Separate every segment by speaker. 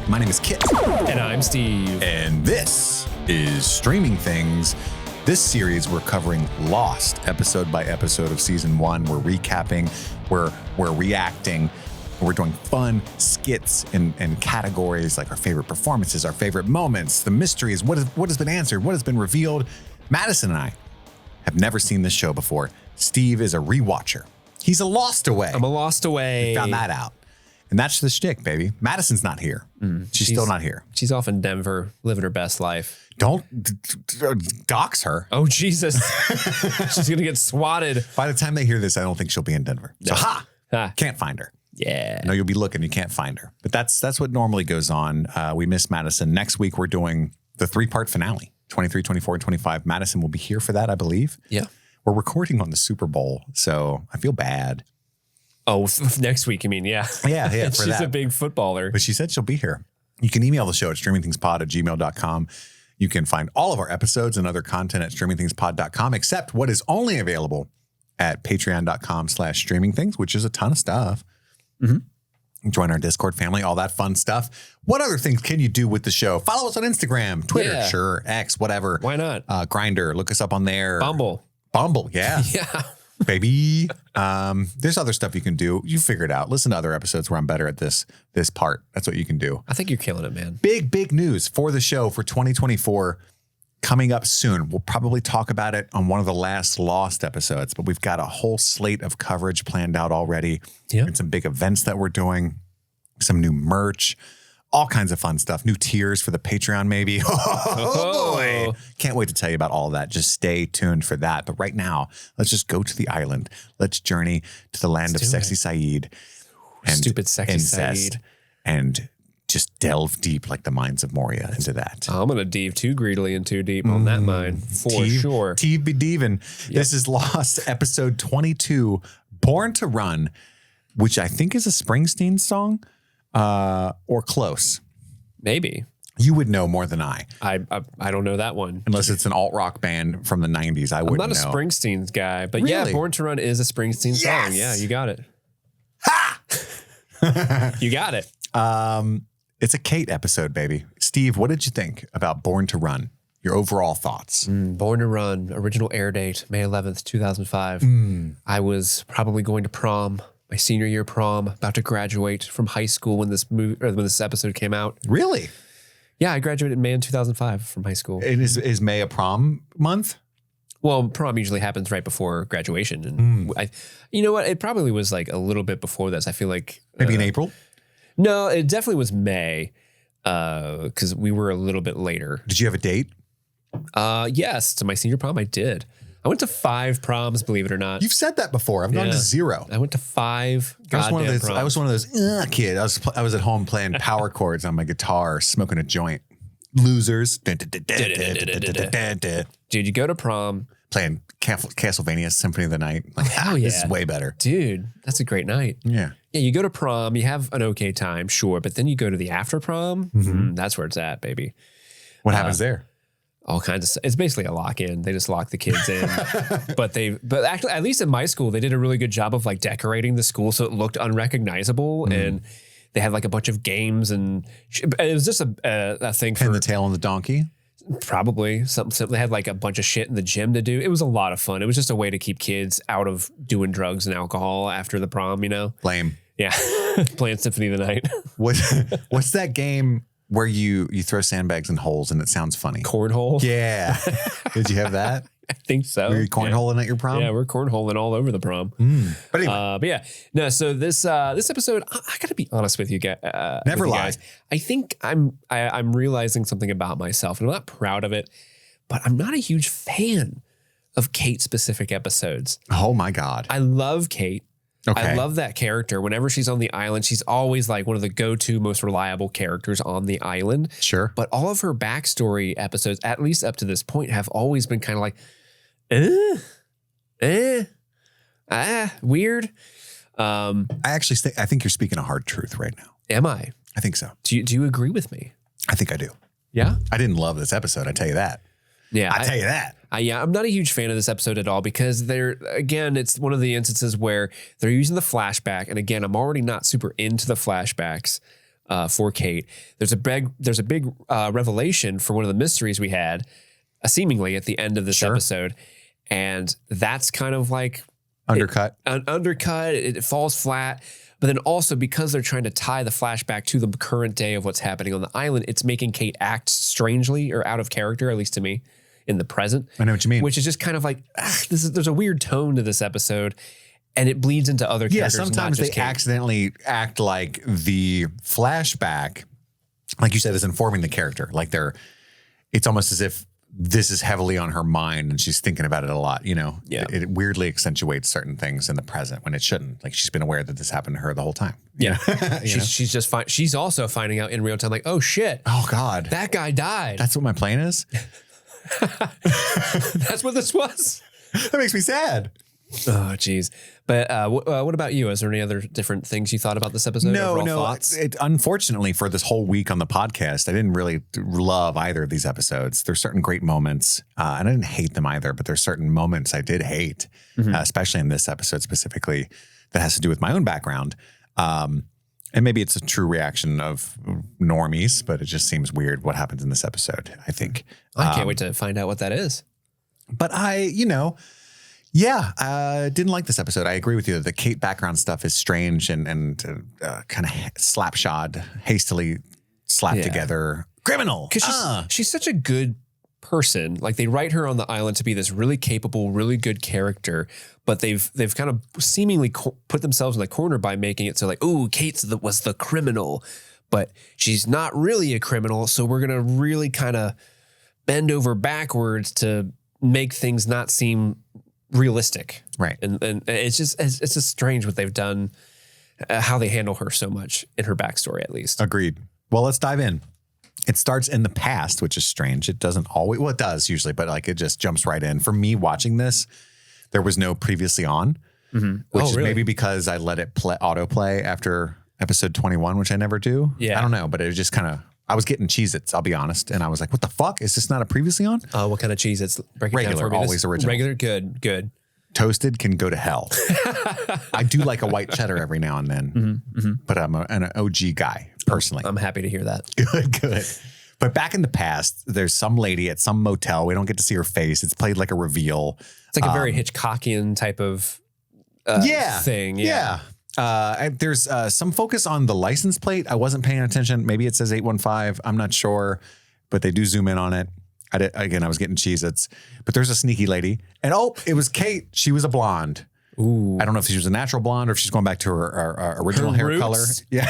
Speaker 1: My name is Kit.
Speaker 2: And I'm Steve.
Speaker 1: And this is Streaming Things. This series, we're covering Lost, episode by episode of season 1. We're recapping, we're reacting, we're doing fun skits and categories like our favorite performances, our favorite moments, the mysteries, what has been answered, what has been revealed. Madison and I have never seen this show before. Steve is a rewatcher. He's a Lost away.
Speaker 2: I'm a Lost away.
Speaker 1: We found that out. And that's the shtick, baby. Madison's not here. She's still not here.
Speaker 2: She's off in Denver, living her best life.
Speaker 1: Don't dox her.
Speaker 2: Oh, Jesus. She's going to get swatted.
Speaker 1: By the time they hear this, I don't think she'll be in Denver. So, can't find her.
Speaker 2: Yeah.
Speaker 1: I know you'll be looking, you can't find her. But that's what normally goes on. We miss Madison. Next week, we're doing the 3-part finale, 23, 24, and 25. Madison will be here for that, I believe.
Speaker 2: Yeah.
Speaker 1: We're recording on the Super Bowl, so I feel bad.
Speaker 2: Oh, next week, you mean? Yeah.
Speaker 1: Yeah.
Speaker 2: She's a big footballer.
Speaker 1: But she said she'll be here. You can email the show at streamingthingspod@gmail.com. You can find all of our episodes and other content at streamingthingspod.com, except what is only available at patreon.com/streamingthings, which is a ton of stuff. Mm-hmm. Join our Discord family, all that fun stuff. What other things can you do with the show? Follow us on Instagram, Twitter, sure, X, whatever.
Speaker 2: Why not?
Speaker 1: Grindr, look us up on there.
Speaker 2: Bumble,
Speaker 1: yeah.
Speaker 2: Yeah.
Speaker 1: Baby. There's other stuff you can do. You figure it out. Listen to other episodes where I'm better at this part. That's what you can do.
Speaker 2: I think you're killing it, man.
Speaker 1: Big news for the show for 2024 coming up soon. We'll probably talk about it on one of the last Lost episodes, but we've got a whole slate of coverage planned out already.
Speaker 2: Yeah.
Speaker 1: And some big events that we're doing, some new merch, all kinds of fun stuff. New tiers for the Patreon, maybe. Oh, boy. Can't wait to tell you about all of that. Just stay tuned for that. But right now, let's just go to the island. Let's journey to the land of Sexy Saeed. And
Speaker 2: stupid Sexy
Speaker 1: incest,
Speaker 2: Saeed.
Speaker 1: And just delve deep like the mines of Moria into that.
Speaker 2: I'm going to dive too greedily and too deep on that mine, for sure.
Speaker 1: Teeve be divin'. Yep. This is Lost, episode 22, Born to Run, which I think is a Springsteen song. Or close.
Speaker 2: Maybe.
Speaker 1: You would know more than I.
Speaker 2: I don't know that one.
Speaker 1: Unless it's an alt-rock band from the 90s. I wouldn't know.
Speaker 2: I'm not a Springsteen guy. But
Speaker 1: really?
Speaker 2: Yeah, Born to Run is a Springsteen song. Yeah, you got it.
Speaker 1: Ha!
Speaker 2: You got it.
Speaker 1: It's a Kate episode, baby. Steve, what did you think about Born to Run? Your overall thoughts?
Speaker 2: Born to Run, original air date, May 11th, 2005. I was probably going to prom. My senior year prom, about to graduate from high school when this episode came out.
Speaker 1: Really?
Speaker 2: Yeah, I graduated in May in 2005 from high school.
Speaker 1: And is May a prom month?
Speaker 2: Well, prom usually happens right before graduation. And you know what? It probably was like a little bit before this. I feel like.
Speaker 1: Maybe in April?
Speaker 2: No, it definitely was May because we were a little bit later.
Speaker 1: Did you have a date?
Speaker 2: Yes, to my senior prom, I did. I went to 5 proms, believe it or not.
Speaker 1: You've said that before. I've gone to 0.
Speaker 2: I went to 5 proms.
Speaker 1: I was one of those kid. I was at home playing power chords on my guitar, smoking a joint. Losers.
Speaker 2: Dude, you go to prom.
Speaker 1: Playing Castlevania Symphony of the Night. Like,
Speaker 2: hell yeah.
Speaker 1: This is way better.
Speaker 2: Dude, that's a great night.
Speaker 1: Yeah.
Speaker 2: Yeah, you go to prom. You have an okay time, sure. But then you go to the after prom. That's where it's at, baby.
Speaker 1: What happens there?
Speaker 2: All kinds of stuff. It's basically a lock-in. They just lock the kids in. but actually, at least in my school, they did a really good job of like decorating the school so it looked unrecognizable. And they had like a bunch of games and it was just a thing for
Speaker 1: the tail on the donkey.
Speaker 2: Probably something. They had like a bunch of shit in the gym to do. It was a lot of fun. It was just a way to keep kids out of doing drugs and alcohol after the prom, you know?
Speaker 1: Lame.
Speaker 2: Yeah. Playing Symphony of the Night.
Speaker 1: What's that game where you throw sandbags in holes and it sounds funny?
Speaker 2: Cornhole?
Speaker 1: Yeah. Did you have that?
Speaker 2: I think so.
Speaker 1: Were you cornholing at your prom?
Speaker 2: Yeah, we're cornholing all over the prom.
Speaker 1: But anyway.
Speaker 2: But yeah, no. So this episode, I gotta be honest with you guys.
Speaker 1: Never lie.
Speaker 2: I think I'm realizing something about myself, and I'm not proud of it, but I'm not a huge fan of Kate specific episodes.
Speaker 1: Oh my God.
Speaker 2: I love Kate.
Speaker 1: Okay.
Speaker 2: I love that character. Whenever she's on the island, she's always like one of the go-to most reliable characters on the island.
Speaker 1: Sure.
Speaker 2: But all of her backstory episodes, at least up to this point, have always been kind of like, weird.
Speaker 1: I think you're speaking a hard truth right now.
Speaker 2: Am I?
Speaker 1: I think so.
Speaker 2: Do you agree with me?
Speaker 1: I think I do.
Speaker 2: Yeah?
Speaker 1: I didn't love this episode. I tell you that.
Speaker 2: Yeah.
Speaker 1: I tell you that.
Speaker 2: I'm not a huge fan of this episode at all because it's one of the instances where they're using the flashback. And again, I'm already not super into the flashbacks. for Kate. There's a big revelation for one of the mysteries we had, seemingly at the end of this episode, and that's kind of like
Speaker 1: undercut.
Speaker 2: It falls flat. But then also because they're trying to tie the flashback to the current day of what's happening on the island, it's making Kate act strangely or out of character, at least to me, in the present.
Speaker 1: I know what you mean.
Speaker 2: Which is just kind of like, there's a weird tone to this episode, and it bleeds into other characters.
Speaker 1: Yeah, sometimes they accidentally act like the flashback, like you said, is informing the character. Like it's almost as if this is heavily on her mind and she's thinking about it a lot, you know?
Speaker 2: Yeah.
Speaker 1: It weirdly accentuates certain things in the present when it shouldn't. Like she's been aware that this happened to her the whole time.
Speaker 2: Yeah. She's just fine. She's also finding out in real time, like, oh shit.
Speaker 1: Oh God.
Speaker 2: That guy died.
Speaker 1: That's what my plan is?
Speaker 2: That's what this was?
Speaker 1: That makes me sad.
Speaker 2: Oh, geez. But what about you? Is there any other different things you thought about this episode?
Speaker 1: No.
Speaker 2: Thoughts?
Speaker 1: Unfortunately, for this whole week on the podcast, I didn't really love either of these episodes. There's certain great moments, and I didn't hate them either, but there's certain moments I did hate, especially in this episode specifically, that has to do with my own background. And maybe it's a true reaction of normies, but it just seems weird what happens in this episode, I think.
Speaker 2: I can't wait to find out what that is.
Speaker 1: But didn't like this episode. I agree with you. The Kate background stuff is strange and kind of slapshod, hastily slapped together. Criminal.
Speaker 2: Because she's such a good person. Like they write her on the island to be this really capable, really good character, but they've kind of seemingly put themselves in the corner by making it so like, oh, Kate was the criminal, but she's not really a criminal. So we're gonna really kind of bend over backwards to make things not seem realistic,
Speaker 1: right?
Speaker 2: And it's just strange what they've done, how they handle her so much in her backstory, at least.
Speaker 1: Agreed. Well, let's dive in. It starts in the past, which is strange. It doesn't always, well, it does usually, but like it just jumps right in. For me watching this, there was no previously on, which is maybe because I let it autoplay after episode 21, which I never do.
Speaker 2: Yeah,
Speaker 1: I don't know, but it was just kind of. I was getting Cheez-Its, I'll be honest. And I was like, what the fuck? Is this not a previously on?
Speaker 2: What kind of Cheez-Its? Break it
Speaker 1: regular,
Speaker 2: down for me.
Speaker 1: Always original.
Speaker 2: Regular, good.
Speaker 1: Toasted can go to hell. I do like a white cheddar every now and then, but I'm an OG guy, personally.
Speaker 2: I'm happy to hear that.
Speaker 1: Good. But back in the past, there's some lady at some motel. We don't get to see her face. It's played like a reveal.
Speaker 2: It's like a very Hitchcockian type of thing.
Speaker 1: Yeah. There's some focus on the license plate. I wasn't paying attention. Maybe it says 815. I'm not sure, but they do zoom in on it. I was getting Cheez-Its, but there's a sneaky lady. And it was Kate. She was a blonde.
Speaker 2: Ooh.
Speaker 1: I don't know if she was a natural blonde or if she's going back to her original hair
Speaker 2: roots?
Speaker 1: color. Yeah.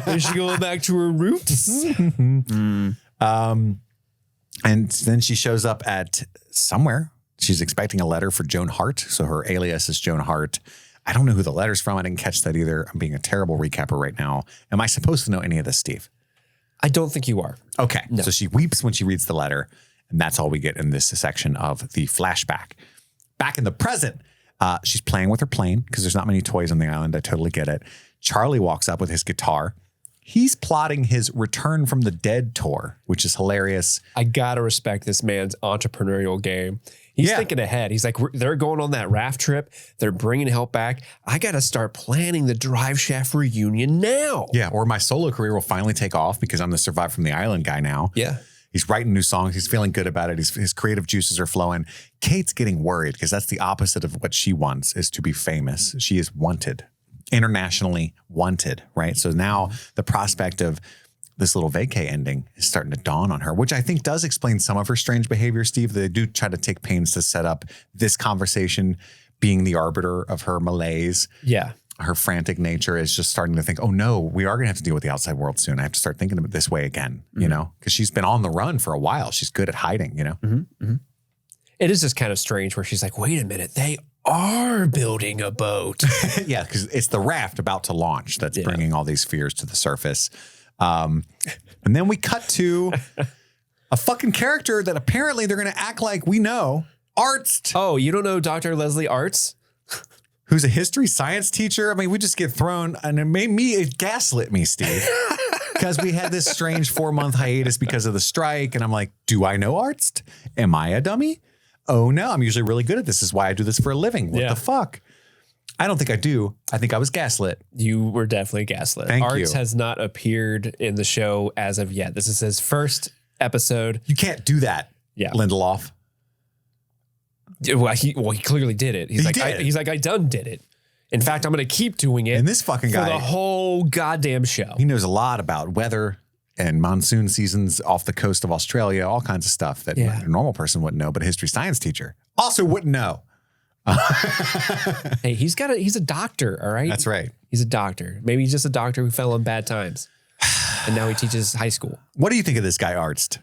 Speaker 2: Is she going back to her roots?
Speaker 1: And then she shows up at somewhere. She's expecting a letter for Joan Hart. So her alias is Joan Hart. I don't know who the letter's from. I didn't catch that either. I'm being a terrible recapper right now. Am I supposed to know any of this, Steve?
Speaker 2: I don't think you are.
Speaker 1: Okay.
Speaker 2: No.
Speaker 1: So she weeps when she reads the letter. And that's all we get in this section of the flashback. Back in the present, she's playing with her plane because there's not many toys on the island. I totally get it. Charlie walks up with his guitar. He's plotting his Return from the Dead tour, which is hilarious.
Speaker 2: I got to respect this man's entrepreneurial game. He's thinking ahead. He's like, they're going on that raft trip. They're bringing help back. I got to start planning the Drive Shaft reunion now.
Speaker 1: Yeah, or my solo career will finally take off because I'm the Survive from the Island guy now.
Speaker 2: Yeah.
Speaker 1: He's writing new songs. He's feeling good about it. His creative juices are flowing. Kate's getting worried because that's the opposite of what she wants, is to be famous. She is wanted, internationally wanted, right? So now the prospect of this little vacay ending is starting to dawn on her, which I think does explain some of her strange behavior, Steve. They do try to take pains to set up this conversation being the arbiter of her malaise.
Speaker 2: Yeah.
Speaker 1: Her frantic nature is just starting to think, oh no, we are going to have to deal with the outside world soon. I have to start thinking of it this way again, you know, because she's been on the run for a while. She's good at hiding, you know?
Speaker 2: It is just kind of strange where she's like, wait a minute, they are building a boat.
Speaker 1: Yeah, because it's the raft about to launch that's bringing all these fears to the surface. And then we cut to a fucking character that apparently they're going to act like we know. Arzt.
Speaker 2: Oh, you don't know Dr. Leslie Arzt?
Speaker 1: Who's a history science teacher? I mean, we just get thrown, and it gaslit me, Steve. Because we had this strange 4-month hiatus because of the strike. And I'm like, do I know Arzt? Am I a dummy? Oh no, I'm usually really good at this. This is why I do this for a living. What the fuck? I don't think I do. I think I was gaslit.
Speaker 2: You were definitely gaslit.
Speaker 1: Thank
Speaker 2: Arts
Speaker 1: you.
Speaker 2: has not appeared in the show as of yet. This is his first episode.
Speaker 1: You can't do that, Lindelof.
Speaker 2: Well, he clearly did it. He's like, I done did it. In fact, I'm going to keep doing it.
Speaker 1: And this fucking guy,
Speaker 2: for the whole goddamn show.
Speaker 1: He knows a lot about weather and monsoon seasons off the coast of Australia, all kinds of stuff that a normal person wouldn't know, but a history science teacher also wouldn't know.
Speaker 2: Hey, he's a doctor, all right?
Speaker 1: That's right.
Speaker 2: He's a doctor. Maybe he's just a doctor who fell on bad times. And now he teaches high school.
Speaker 1: What do you think of this guy, Arzt?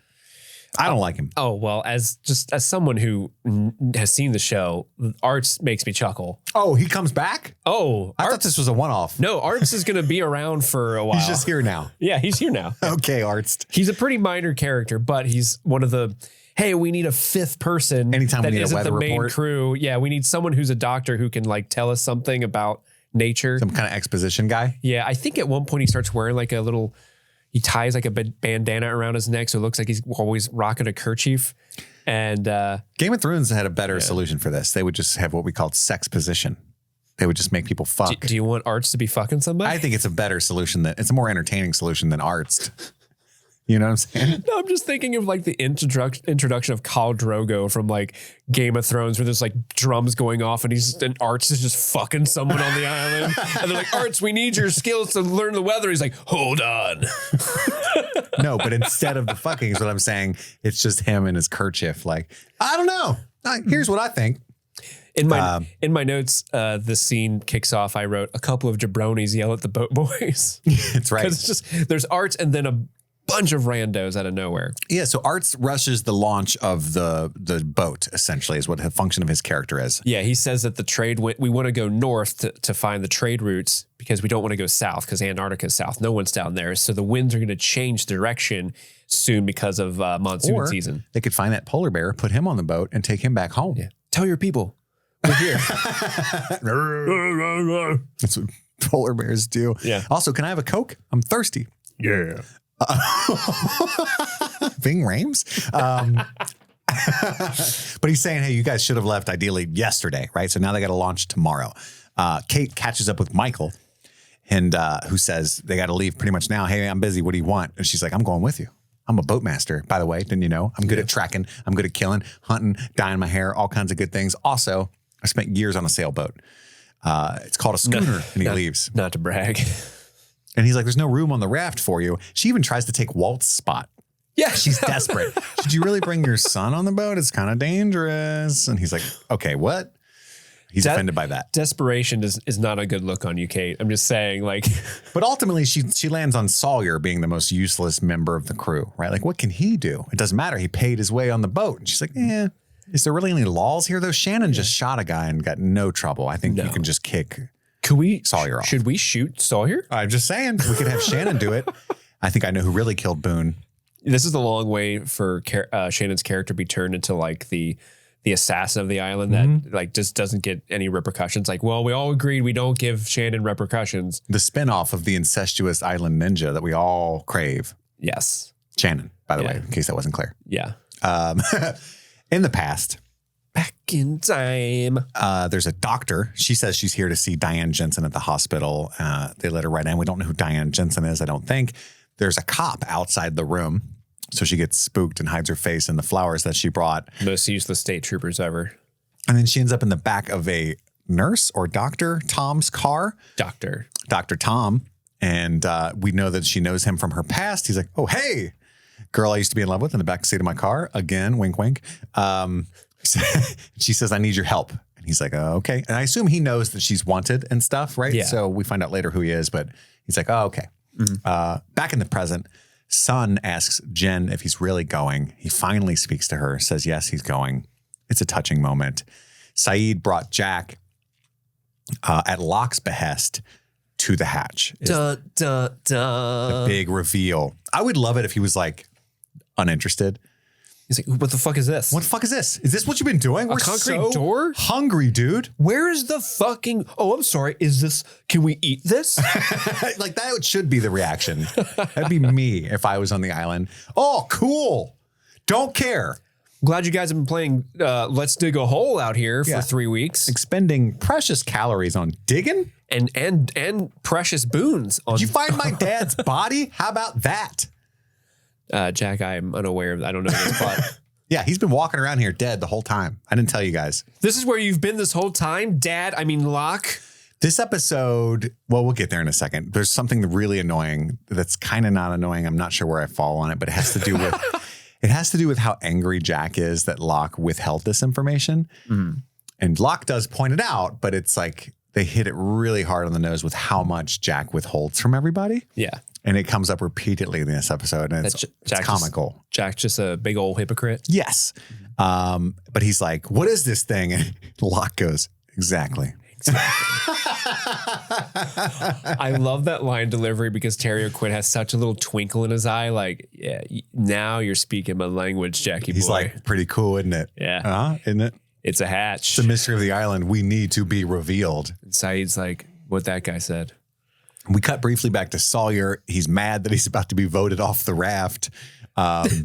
Speaker 1: I don't like him.
Speaker 2: Oh, well, as someone who has seen the show, Arts makes me chuckle.
Speaker 1: Oh, he comes back?
Speaker 2: Oh,
Speaker 1: I thought this was a one-off.
Speaker 2: No, Arts is going to be around for a while.
Speaker 1: He's just here now.
Speaker 2: Yeah, he's here now.
Speaker 1: Okay, Arzt.
Speaker 2: He's a pretty minor character, but he's one of the, hey, we need a fifth person.
Speaker 1: Anytime we need a weather
Speaker 2: the main
Speaker 1: report.
Speaker 2: crew. Yeah, we need someone who's a doctor who can like tell us something about nature.
Speaker 1: Some kind of exposition guy.
Speaker 2: Yeah, I think at one point he starts wearing like a little, he ties like a bandana around his neck so it looks like he's always rocking a kerchief. And
Speaker 1: Game of Thrones had a better solution for this. They would just have what we called sex position. They would just make people fuck.
Speaker 2: Do you want Arts to be fucking somebody?
Speaker 1: I think it's a better solution. It's a more entertaining solution than Arzt. You know what I'm saying?
Speaker 2: No, I'm just thinking of like the introduction of Khal Drogo from like Game of Thrones where there's like drums going off and Arts is just fucking someone on the island. And they're like, Arts, we need your skills to learn the weather. He's like, hold on.
Speaker 1: No, but instead of the fucking is what I'm saying. It's just him and his kerchief. Like, I don't know. Here's what I think.
Speaker 2: In my notes, the scene kicks off. I wrote a couple of jabronis yell at the boat boys.
Speaker 1: That's right.
Speaker 2: It's just, there's Arts and then a bunch of randos out of nowhere.
Speaker 1: Yeah, so Arzt rushes the launch of the boat, essentially, is what the function of his character is.
Speaker 2: Yeah, he says that we want to go north to find the trade routes because we don't want to go south because Antarctica's south. No one's down there. So the winds are going to change direction soon because of monsoon season.
Speaker 1: They could find that polar bear, put him on the boat, and take him back home.
Speaker 2: Yeah. Tell your people. We're here.
Speaker 1: That's what polar bears do.
Speaker 2: Yeah.
Speaker 1: Also, can I have a Coke? I'm thirsty.
Speaker 2: Yeah.
Speaker 1: Ving Rhames. But he's saying, hey, you guys should have left ideally yesterday, right? So now they got to launch tomorrow. Kate catches up with Michael and who says they got to leave pretty much now. Hey, I'm busy. What do you want? And she's like, I'm going with you. I'm a boatmaster, by the way. Didn't you know? I'm good at tracking. I'm good at killing, hunting, dyeing my hair, all kinds of good things. Also, I spent years on a sailboat. It's called a schooner, and he leaves.
Speaker 2: Not to brag.
Speaker 1: And he's like, there's no room on the raft for you. She even tries to take Walt's spot.
Speaker 2: Yeah.
Speaker 1: She's desperate. Should you really bring your son on the boat? It's kind of dangerous. And he's like, okay, what? He's offended by that.
Speaker 2: Desperation is not a good look on you, Kate. I'm just saying, like.
Speaker 1: But ultimately, she lands on Sawyer being the most useless member of the crew, right? Like, what can he do? It doesn't matter. He paid his way on the boat. And she's like, is there really any laws here, though? Shannon just shot a guy and got no trouble. I think you can just kick Sawyer off.
Speaker 2: Should we shoot Sawyer?
Speaker 1: I'm just saying. We could have Shannon do it. I think I know who really killed Boone.
Speaker 2: This is the long way for Shannon's character to be turned into like the assassin of the island that like just doesn't get any repercussions. Like, well, we all agreed we don't give Shannon repercussions.
Speaker 1: The spinoff of the incestuous island ninja that we all crave.
Speaker 2: Yes.
Speaker 1: Shannon, by the way, in case that wasn't clear.
Speaker 2: Yeah.
Speaker 1: In the past.
Speaker 2: Back in time.
Speaker 1: There's a doctor. She says she's here to see Diane Jensen at the hospital. They let her right in. We don't know who Diane Jensen is, I don't think. There's a cop outside the room. So she gets spooked and hides her face in the flowers that she brought.
Speaker 2: Most useless state troopers ever.
Speaker 1: And then she ends up in the back of a nurse or Dr. Tom's car.
Speaker 2: Dr.
Speaker 1: Tom. And we know that she knows him from her past. He's like, oh, hey, girl I used to be in love with in the back seat of my car. Again, wink, wink. She says, I need your help. And he's like, oh, okay. And I assume he knows that she's wanted and stuff, right?
Speaker 2: Yeah.
Speaker 1: So we find out later who he is, but he's like, oh, okay. Back in the present, Son asks Jen if he's really going. He finally speaks to her, says, yes, he's going. It's a touching moment. Saeed brought Jack at Locke's behest to the hatch. The big reveal. I would love it if he was like uninterested.
Speaker 2: He's like, what the fuck is this?
Speaker 1: What the fuck is this? Is this what you've been doing? We're
Speaker 2: concrete door?
Speaker 1: Hungry, dude.
Speaker 2: Where is the fucking... Oh, I'm sorry. Is this... Can we eat this?
Speaker 1: Like that should be the reaction. That'd be me if I was on the island. Oh, cool. Don't care.
Speaker 2: Glad you guys have been playing Let's Dig a Hole out here for 3 weeks.
Speaker 1: Expending precious calories on digging.
Speaker 2: And precious boons.
Speaker 1: Did you find my dad's body? How about that?
Speaker 2: Jack, I'm unaware of. I don't know this plot.
Speaker 1: Yeah, he's been walking around here dead the whole time. I didn't tell you guys.
Speaker 2: This is where you've been this whole time, Dad. I mean, Locke.
Speaker 1: This episode, well, we'll get there in a second. There's something really annoying that's kind of not annoying. I'm not sure where I fall on it, but it has to do with how angry Jack is that Locke withheld this information. Mm-hmm. And Locke does point it out, but it's like they hit it really hard on the nose with how much Jack withholds from everybody.
Speaker 2: Yeah.
Speaker 1: And it comes up repeatedly in this episode, and it's comical.
Speaker 2: Jack's just a big old hypocrite.
Speaker 1: Yes. But he's like, what is this thing? And Locke goes, exactly.
Speaker 2: I love that line delivery because Terry O'Quinn has such a little twinkle in his eye. Like, yeah, now you're speaking my language, Jackie boy.
Speaker 1: He's like, pretty cool, isn't it?
Speaker 2: Yeah.
Speaker 1: Isn't it?
Speaker 2: It's a hatch.
Speaker 1: It's the mystery of the island. We need to be revealed.
Speaker 2: And Saeed's like, what that guy said.
Speaker 1: We cut briefly back to Sawyer. He's mad that he's about to be voted off the raft.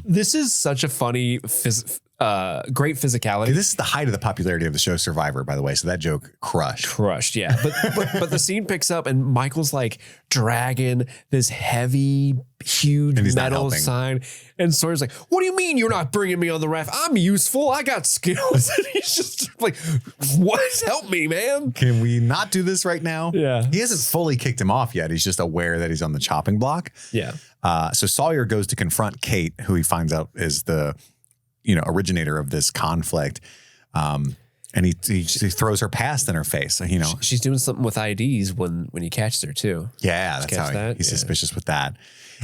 Speaker 2: This is such a funny, great physicality.
Speaker 1: This is the height of the popularity of the show Survivor, by the way. So that joke crushed.
Speaker 2: Yeah. But the scene picks up and Michael's like dragging this heavy, huge metal sign. And Sawyer's like, what do you mean you're not bringing me on the raft? I'm useful. I got skills. And he's just like, what? Help me, man.
Speaker 1: Can we not do this right now?
Speaker 2: Yeah.
Speaker 1: He hasn't fully kicked him off yet. He's just aware that he's on the chopping block.
Speaker 2: Yeah.
Speaker 1: So Sawyer goes to confront Kate, who he finds out is the originator of this conflict. And he throws her past in her face.
Speaker 2: She's doing something with IDs when he catches her too.
Speaker 1: Yeah, that's how he's suspicious with that.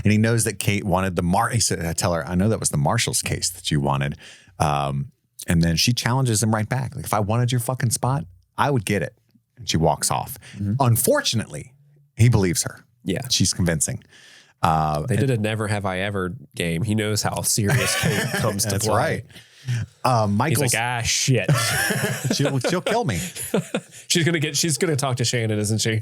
Speaker 1: And he knows that Kate wanted he said, tell her, I know that was the Marshall's case that you wanted. And then she challenges him right back. Like, if I wanted your fucking spot, I would get it. And she walks off. Mm-hmm. Unfortunately, he believes her.
Speaker 2: Yeah.
Speaker 1: She's convincing.
Speaker 2: They did a never have I ever game. He knows how serious Kate comes to
Speaker 1: That's
Speaker 2: play.
Speaker 1: Right. Michael's
Speaker 2: He's like, shit.
Speaker 1: she'll kill me.
Speaker 2: She's gonna talk to Shannon, isn't she?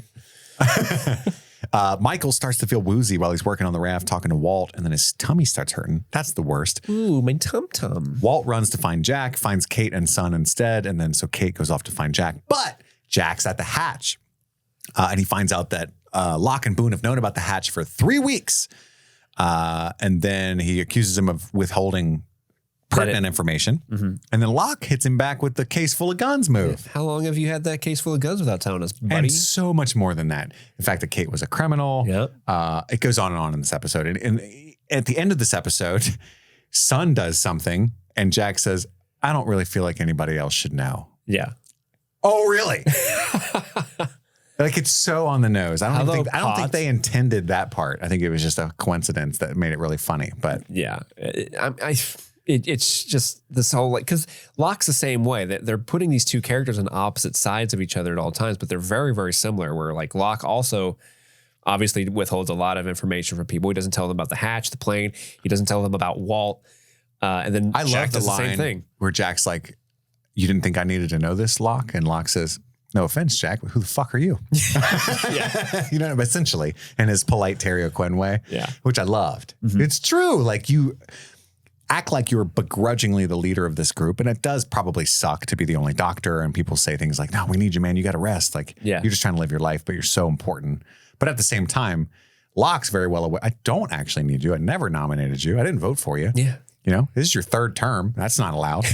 Speaker 1: Michael starts to feel woozy while he's working on the raft, talking to Walt, and then his tummy starts hurting. That's the worst.
Speaker 2: Ooh, my tum-tum.
Speaker 1: Walt runs to find Jack, finds Kate and Son instead, and then so Kate goes off to find Jack. But Jack's at the hatch, and he finds out that Locke and Boone have known about the hatch for 3 weeks. And then he accuses him of withholding pertinent information. Mm-hmm. And then Locke hits him back with the case full of guns move.
Speaker 2: How long have you had that case full of guns without telling us, buddy?
Speaker 1: And so much more than that. In fact, that Kate was a criminal.
Speaker 2: Yep.
Speaker 1: It goes on and on in this episode. And at the end of this episode, Son does something and Jack says, I don't really feel like anybody else should know.
Speaker 2: Yeah.
Speaker 1: Oh, really? Like, it's so on the nose. I don't think they intended that part. I think it was just a coincidence that made it really funny. But
Speaker 2: yeah, it's just this whole, like, because Locke's the same way, that they're putting these two characters on opposite sides of each other at all times, but they're very, very similar. Where like Locke also obviously withholds a lot of information from people. He doesn't tell them about the hatch, the plane. He doesn't tell them about Walt. And then
Speaker 1: I
Speaker 2: Jack
Speaker 1: love the
Speaker 2: does
Speaker 1: line
Speaker 2: the same thing
Speaker 1: where Jack's like, "You didn't think I needed to know this, Locke?" And Locke says, "No offense, Jack, but who the fuck are you?"
Speaker 2: Yeah.
Speaker 1: Essentially, in his polite Terry O'Quinn way, which I loved. Mm-hmm. It's true. Like, you act like you're begrudgingly the leader of this group, and it does probably suck to be the only doctor, and people say things like, "No, we need you, man. You got to rest." Like, you're just trying to live your life, but you're so important. But at the same time, Locke's very well aware. I don't actually need you. I never nominated you. I didn't vote for you.
Speaker 2: Yeah.
Speaker 1: This is your third term. That's not allowed.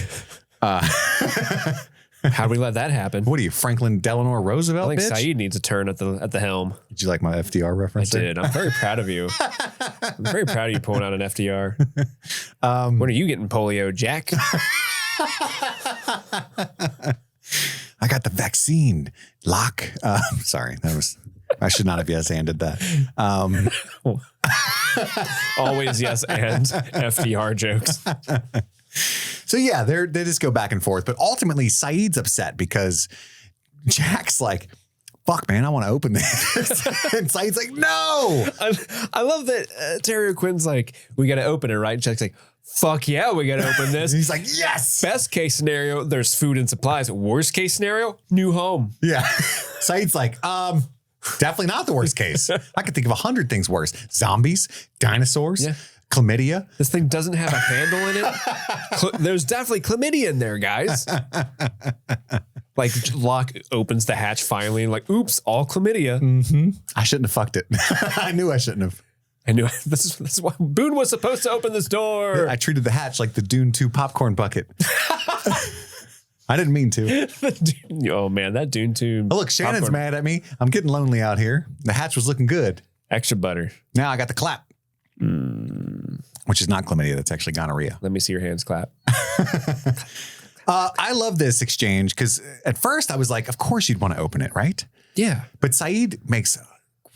Speaker 2: How do we let that happen?
Speaker 1: What are you, Franklin Delano Roosevelt?
Speaker 2: I think
Speaker 1: bitch?
Speaker 2: Saeed needs a turn at the helm.
Speaker 1: Did you like my FDR reference?
Speaker 2: I did. I'm very proud of you. I'm very proud of you pulling out an FDR. When are you getting polio, Jack?
Speaker 1: I got the vaccine, Locke. Sorry, I should not have yes-anded that.
Speaker 2: Always yes and FDR jokes.
Speaker 1: So yeah, they just go back and forth. But ultimately, Saeed's upset because Jack's like, "Fuck, man, I want to open this." And Saeed's like, "No."
Speaker 2: I love that Terry O'Quinn's like, "We got to open it, right?" And Jack's like, "Fuck yeah, we got to open this."
Speaker 1: He's like, "Yes."
Speaker 2: Best case scenario, there's food and supplies. Worst case scenario, new home.
Speaker 1: Yeah. Saeed's like, definitely not the worst case. I could think of 100 things worse. Zombies, dinosaurs, chlamydia.
Speaker 2: This thing doesn't have a handle in it. There's definitely chlamydia in there, guys. Like Locke opens the hatch finally and like, oops, all chlamydia.
Speaker 1: Mm-hmm. I shouldn't have fucked it. I knew I shouldn't have.
Speaker 2: I knew this is why Boone was supposed to open this door.
Speaker 1: I treated the hatch like the Dune 2 popcorn bucket. I didn't mean to.
Speaker 2: Oh man, that Dune 2.
Speaker 1: Oh, look, Shannon's mad at me. I'm getting lonely out here. The hatch was looking good.
Speaker 2: Extra butter.
Speaker 1: Now I got the clap. Which is not chlamydia. That's actually gonorrhea.
Speaker 2: Let me see your hands clap.
Speaker 1: I love this exchange because at first I was like, of course you'd want to open it, right?
Speaker 2: Yeah.
Speaker 1: But Saeed makes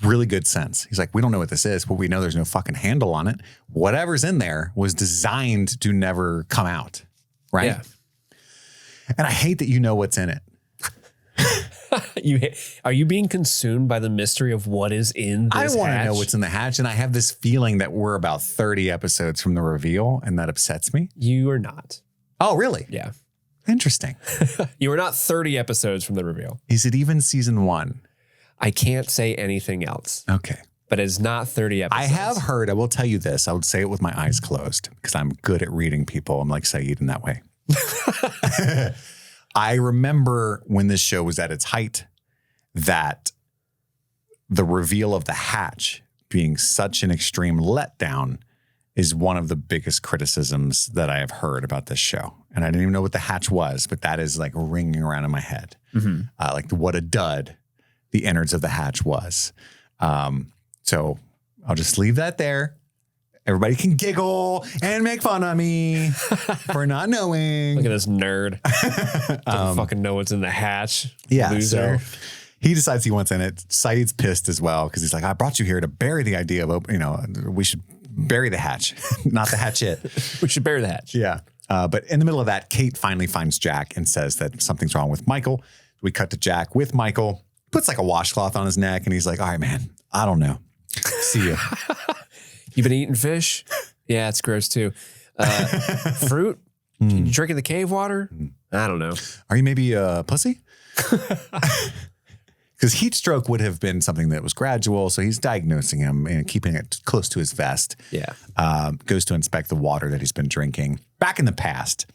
Speaker 1: really good sense. He's like, we don't know what this is, but we know there's no fucking handle on it. Whatever's in there was designed to never come out, right? Yeah. And I hate that you know what's in it.
Speaker 2: Are you being consumed by the mystery of what is in this hatch? I want to
Speaker 1: know what's in the hatch, and I have this feeling that we're about 30 episodes from the reveal, and that upsets me.
Speaker 2: You are not.
Speaker 1: Oh, really?
Speaker 2: Yeah.
Speaker 1: Interesting.
Speaker 2: You are not 30 episodes from the reveal.
Speaker 1: Is it even season 1?
Speaker 2: I can't say anything else.
Speaker 1: Okay.
Speaker 2: But it's not 30 episodes.
Speaker 1: I have heard, I will tell you this, I would say it with my eyes closed because I'm good at reading people. I'm like Saeed in that way. I remember when this show was at its height that the reveal of the hatch being such an extreme letdown is one of the biggest criticisms that I have heard about this show. And I didn't even know what the hatch was, but that is like ringing around in my head. Mm-hmm. Like what a dud the innards of the hatch was. So I'll just leave that there. Everybody can giggle and make fun of me for not knowing.
Speaker 2: Look at this nerd. Doesn't fucking know what's in the hatch.
Speaker 1: Yeah.
Speaker 2: Loser.
Speaker 1: So he decides he wants in it. Saeed's pissed as well because he's like, I brought you here to bury the idea of, we should bury the hatch, not the hatchet.
Speaker 2: We should bury the hatch.
Speaker 1: Yeah. But in the middle of that, Kate finally finds Jack and says that something's wrong with Michael. We cut to Jack with Michael, puts like a washcloth on his neck, and he's like, all right, man, I don't know. See you.
Speaker 2: You been eating fish? Yeah, it's gross too. Fruit? You drinking the cave water? I don't know.
Speaker 1: Are you maybe a pussy? Because heat stroke would have been something that was gradual. So he's diagnosing him and keeping it close to his vest.
Speaker 2: Yeah.
Speaker 1: Goes to inspect the water that he's been drinking. Back in the past,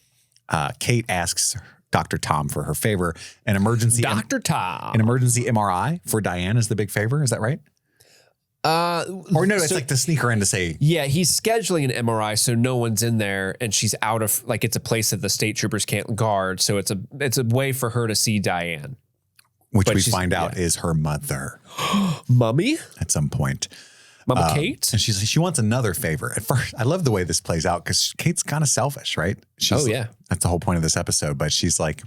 Speaker 1: Kate asks Dr. Tom for her favor. An emergency MRI for Diane is the big favor. Is that right? Or no, it's like to sneak her in to say.
Speaker 2: Yeah, he's scheduling an MRI so no one's in there and she's out of, like, it's a place that the state troopers can't guard. So it's a way for her to see Diane.
Speaker 1: Which we find out is her mother.
Speaker 2: Mummy?
Speaker 1: At some point.
Speaker 2: Mama Kate?
Speaker 1: And she wants another favor. At first, I love the way this plays out because Kate's kind of selfish, right? That's the whole point of this episode. But she's like,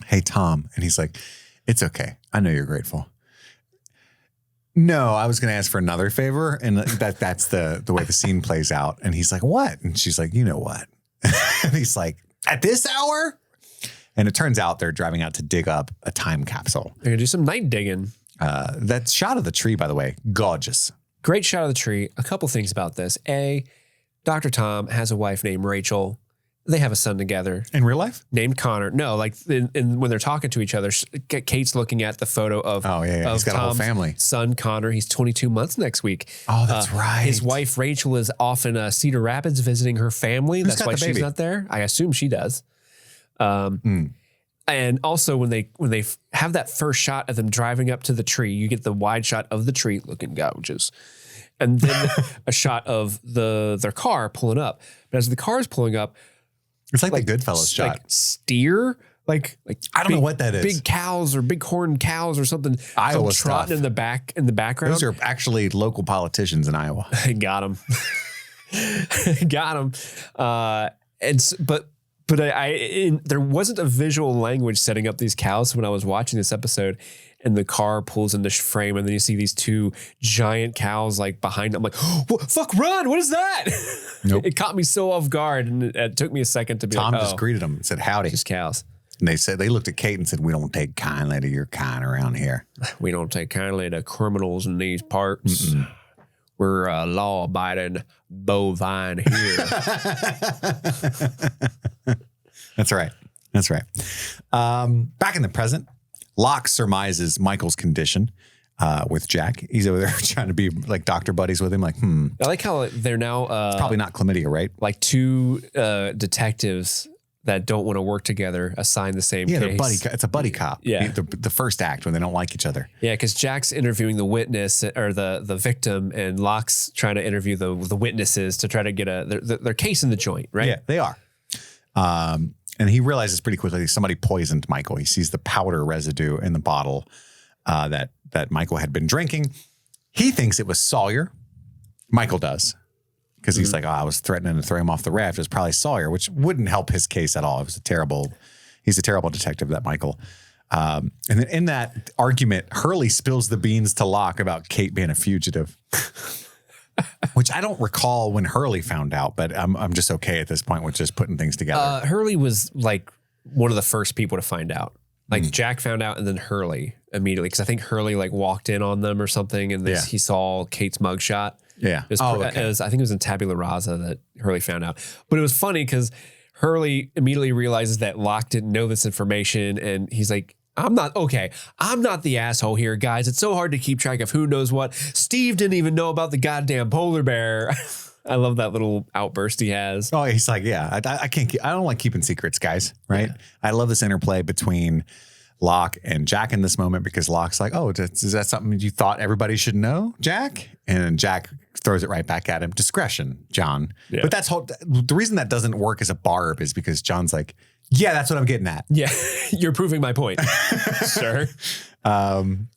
Speaker 1: hey, Tom. And he's like, it's okay. I know you're grateful. No, I was going to ask for another favor. And that's the way the scene plays out. And he's like, what? And she's like, you know what? And he's like, at this hour? And it turns out they're driving out to dig up a time capsule.
Speaker 2: They're going to do some night digging.
Speaker 1: That shot of the tree, by the way, gorgeous.
Speaker 2: Great shot of the tree. A couple things about this. A, Dr. Tom has a wife named Rachel. They have a son together.
Speaker 1: In real life?
Speaker 2: Named Connor. No, like when they're talking to each other, Kate's looking at the photo of,
Speaker 1: he's got Tom's a whole family.
Speaker 2: Son Connor. He's 22 months next week.
Speaker 1: Oh, that's right.
Speaker 2: His wife Rachel is off in Cedar Rapids visiting her family. That's why she's not there. I assume she does. And also when they have that first shot of them driving up to the tree, you get the wide shot of the tree looking gorgeous. And then a shot of their car pulling up. But as the car is pulling up,
Speaker 1: it's like the Goodfellas shot.
Speaker 2: Like steer, like
Speaker 1: I don't know what that is.
Speaker 2: Big cows or big horned cows or something.
Speaker 1: Iowa
Speaker 2: trotting in the background.
Speaker 1: Those are actually local politicians in Iowa.
Speaker 2: Got him. Got him. But there wasn't a visual language setting up these cows when I was watching this episode, and the car pulls into frame, and then you see these two giant cows like behind them. I'm like, oh, fuck, run! What is that?
Speaker 1: Nope.
Speaker 2: It caught me so off guard, and it took me a second to be
Speaker 1: Tom just greeted them and said, howdy.
Speaker 2: Just cows.
Speaker 1: And they looked at Kate and said, we don't take kindly to your kind around here.
Speaker 2: We don't take kindly to criminals in these parts. Mm-mm. We're a law-abiding bovine here.
Speaker 1: That's right. That's right. Back in the present, Locke surmises Michael's condition. with Jack. He's over there trying to be like doctor buddies with him. Like,
Speaker 2: I like how they're now
Speaker 1: it's probably not chlamydia, right?
Speaker 2: like two detectives that don't want to work together assign the same case.
Speaker 1: They're it's a buddy cop.
Speaker 2: Yeah.
Speaker 1: The first act when they don't like each other.
Speaker 2: Yeah, because Jack's interviewing the witness or the victim, and Locke's trying to interview the witnesses to try to get their case in the joint, right?
Speaker 1: Yeah, they are. And he realizes pretty quickly somebody poisoned Michael. He sees the powder residue in the bottle that Michael had been drinking. He thinks it was Sawyer. Michael does. Because he's like, I was threatening to throw him off the raft. It was probably Sawyer, which wouldn't help his case at all. He's a terrible detective, that Michael. And then in that argument, Hurley spills the beans to Locke about Kate being a fugitive, which I don't recall when Hurley found out, but I'm just okay at this point with just putting things together.
Speaker 2: Hurley was like one of the first people to find out. Like Jack found out and then Hurley immediately. Because I think Hurley like walked in on them or something and he saw Kate's mugshot.
Speaker 1: Yeah.
Speaker 2: I think it was in Tabula Rasa that Hurley found out. But it was funny because Hurley immediately realizes that Locke didn't know this information. And he's like, I'm not the asshole here, guys. It's so hard to keep track of who knows what. Steve didn't even know about the goddamn polar bear. I love that little outburst he has.
Speaker 1: Oh, he's like, I don't like keeping secrets, guys. Right. Yeah. I love this interplay between Locke and Jack in this moment because Locke's like, oh, is that something you thought everybody should know, Jack? And Jack throws it right back at him. Discretion, John. Yeah. But the reason that doesn't work as a barb is because John's like, yeah, that's what I'm getting at.
Speaker 2: Yeah, you're proving my point, sir.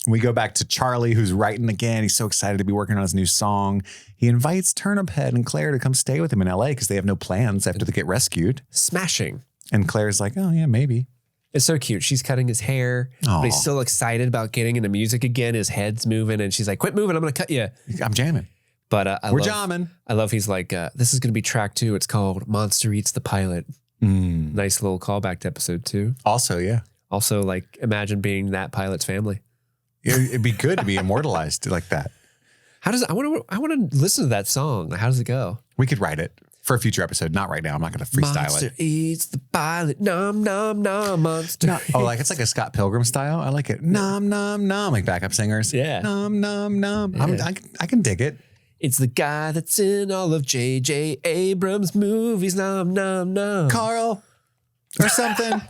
Speaker 1: We go back to Charlie, who's writing again. He's so excited to be working on his new song. He invites Turnip Head and Claire to come stay with him in LA because they have no plans after they get rescued.
Speaker 2: Smashing.
Speaker 1: And Claire's like, oh, yeah, maybe.
Speaker 2: It's so cute. She's cutting his hair, but he's still excited about getting into music again. His head's moving, and she's like, quit moving. I'm going to cut you.
Speaker 1: I'm jamming.
Speaker 2: But
Speaker 1: we're jamming.
Speaker 2: I love he's like, this is going to be track 2. It's called Monster Eats the Pilot. Nice little callback to episode 2.
Speaker 1: Also, yeah.
Speaker 2: Also, like, imagine being that pilot's family.
Speaker 1: It'd be good to be immortalized like that.
Speaker 2: I want to listen to that song. How does it go?
Speaker 1: We could write it for a future episode. Not right now. I'm not going to freestyle
Speaker 2: Monster eats the pilot. Nom, nom, nom. Monster.
Speaker 1: Like it's like a Scott Pilgrim style. I like it. Nom, nom, nom. Like backup singers.
Speaker 2: Yeah.
Speaker 1: Nom, nom, nom. Yeah. I can dig it.
Speaker 2: It's the guy that's in all of J.J. Abrams' movies. Nom, nom, nom.
Speaker 1: Carl or something.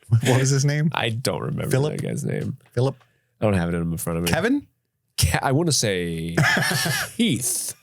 Speaker 1: What was his name?
Speaker 2: I don't remember
Speaker 1: Philip?
Speaker 2: that guy's name.
Speaker 1: Philip?
Speaker 2: I don't have it in front of me.
Speaker 1: Kevin?
Speaker 2: I want to say Heath.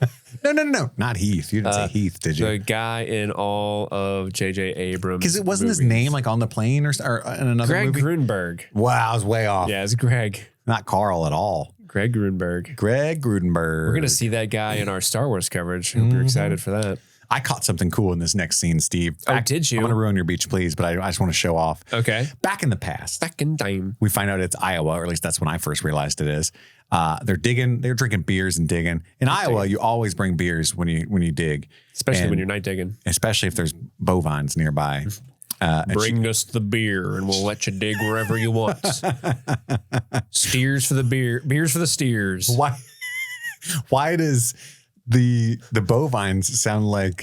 Speaker 1: No. Not Heath. You didn't say Heath, did you?
Speaker 2: The guy in all of J.J. Abrams'
Speaker 1: Because it wasn't
Speaker 2: movies.
Speaker 1: his name like on the plane or in another movie?
Speaker 2: Greg Grunberg.
Speaker 1: Wow, I was way off.
Speaker 2: Yeah, it's Greg.
Speaker 1: Not Carl at all.
Speaker 2: Greg Grunberg.
Speaker 1: We're
Speaker 2: going to see that guy in our Star Wars coverage. Hope you're excited for that.
Speaker 1: I caught something cool in this next scene, Steve.
Speaker 2: Did you?
Speaker 1: I'm going to ruin your beach, please, but I just want to show off.
Speaker 2: Okay.
Speaker 1: Back in the past.
Speaker 2: Back in time.
Speaker 1: We find out it's Iowa, or at least that's when I first realized it is. They're drinking beers and digging. In Iowa, you always bring beers when you dig.
Speaker 2: Especially when you're night digging.
Speaker 1: Especially if there's bovines nearby.
Speaker 2: Bring us the beer and we'll let you dig wherever you want. Steers for the beer. Beers for the steers.
Speaker 1: Why does the bovines sound like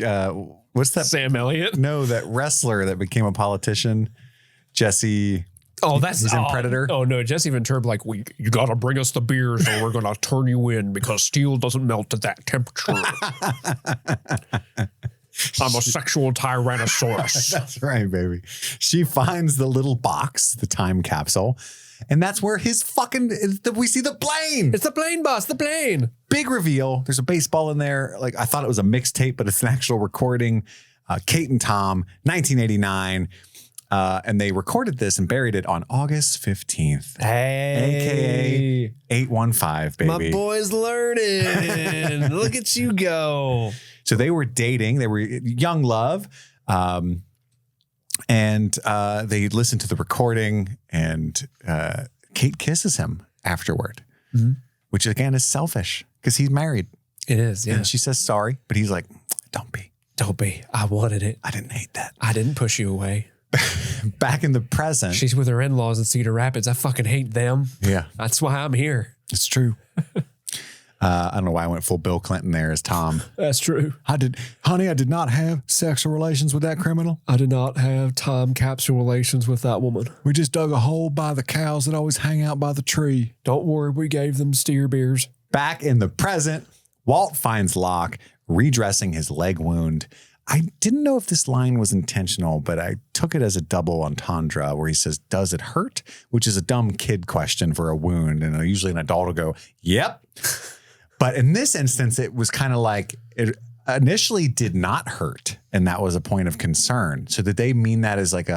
Speaker 1: what's that?
Speaker 2: Sam Elliott?
Speaker 1: No, that wrestler that became a politician, Jesse.
Speaker 2: Oh, he's
Speaker 1: in Predator.
Speaker 2: Oh no, Jesse Ventura, like you got to bring us the beers or we're gonna turn you in because steel doesn't melt at that temperature. I'm a sexual tyrannosaurus.
Speaker 1: That's right, baby. She finds the little box, the time capsule, and that's where we see the plane.
Speaker 2: It's the plane, boss, the plane.
Speaker 1: Big reveal. There's a baseball in there. Like I thought it was a mixtape, but it's an actual recording. Kate and Tom, 1989. And they recorded this and buried it on August 15th.
Speaker 2: Hey.
Speaker 1: AKA 815, baby.
Speaker 2: My boy's learning. Look at you go.
Speaker 1: So they were dating. They were young love. And they listened to the recording and Kate kisses him afterward, which again is selfish because he's married.
Speaker 2: It is, yeah.
Speaker 1: And she says sorry, but he's like, don't be.
Speaker 2: I wanted it.
Speaker 1: I didn't hate that.
Speaker 2: I didn't push you away.
Speaker 1: Back in the present.
Speaker 2: She's with her in-laws in Cedar Rapids. I fucking hate them.
Speaker 1: Yeah.
Speaker 2: That's why I'm here.
Speaker 1: It's true. I don't know why I went full Bill Clinton there as Tom.
Speaker 2: That's true.
Speaker 1: I did not have sexual relations with that criminal.
Speaker 2: I did not have time capsule relations with that woman.
Speaker 1: We just dug a hole by the cows that always hang out by the tree.
Speaker 2: Don't worry, we gave them steer beers.
Speaker 1: Back in the present, Walt finds Locke redressing his leg wound. I didn't know if this line was intentional, but I took it as a double entendre where he says, "Does it hurt?" Which is a dumb kid question for a wound. And usually an adult will go, "Yep." But in this instance, it was kind of like it initially did not hurt. And that was a point of concern. So did they mean that as like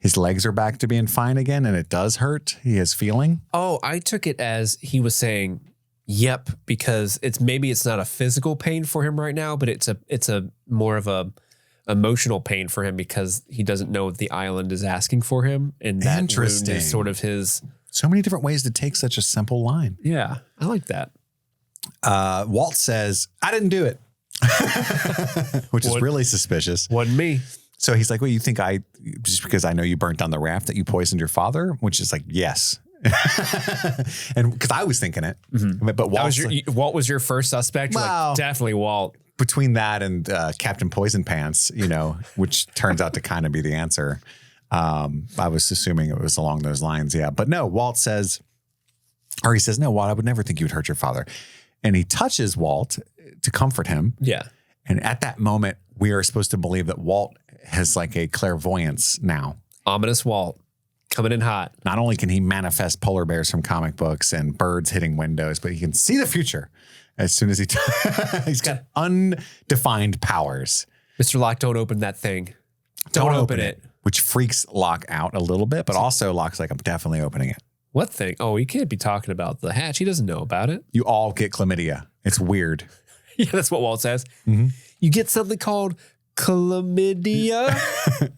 Speaker 1: his legs are back to being fine again and it does hurt? He has feeling?
Speaker 2: Oh, I took it as he was saying, yep, because it's not a physical pain for him right now, but it's a more of a emotional pain for him because he doesn't know what the island is asking for him. And that wound is sort of his.
Speaker 1: So many different ways to take such a simple line.
Speaker 2: Yeah, I like that.
Speaker 1: Walt says, "I didn't do it," which is really suspicious.
Speaker 2: Wasn't me.
Speaker 1: So he's like, "Well, you think just because I know you burnt down the raft that you poisoned your father?" Which is like, yes. And because I was thinking it, but
Speaker 2: Walt was your first suspect.
Speaker 1: Well,
Speaker 2: like, definitely Walt.
Speaker 1: Between that and Captain Poison Pants, which turns out to kind of be the answer. I was assuming it was along those lines. Yeah. But no, Walt says, or he says, "No, Walt, I would never think you would hurt your father." And he touches Walt to comfort him.
Speaker 2: Yeah.
Speaker 1: And at that moment, we are supposed to believe that Walt has like a clairvoyance now.
Speaker 2: Ominous Walt coming in hot.
Speaker 1: Not only can he manifest polar bears from comic books and birds hitting windows, but he can see the future as soon as he's got undefined powers.
Speaker 2: Mr. Locke, don't open that thing. Don't open it.
Speaker 1: Which freaks Locke out a little bit, but also Locke's like, "I'm definitely opening it."
Speaker 2: What thing? Oh, he can't be talking about the hatch. He doesn't know about it.
Speaker 1: You all get chlamydia. It's weird.
Speaker 2: Yeah, that's what Walt says. Mm-hmm. You get something called chlamydia.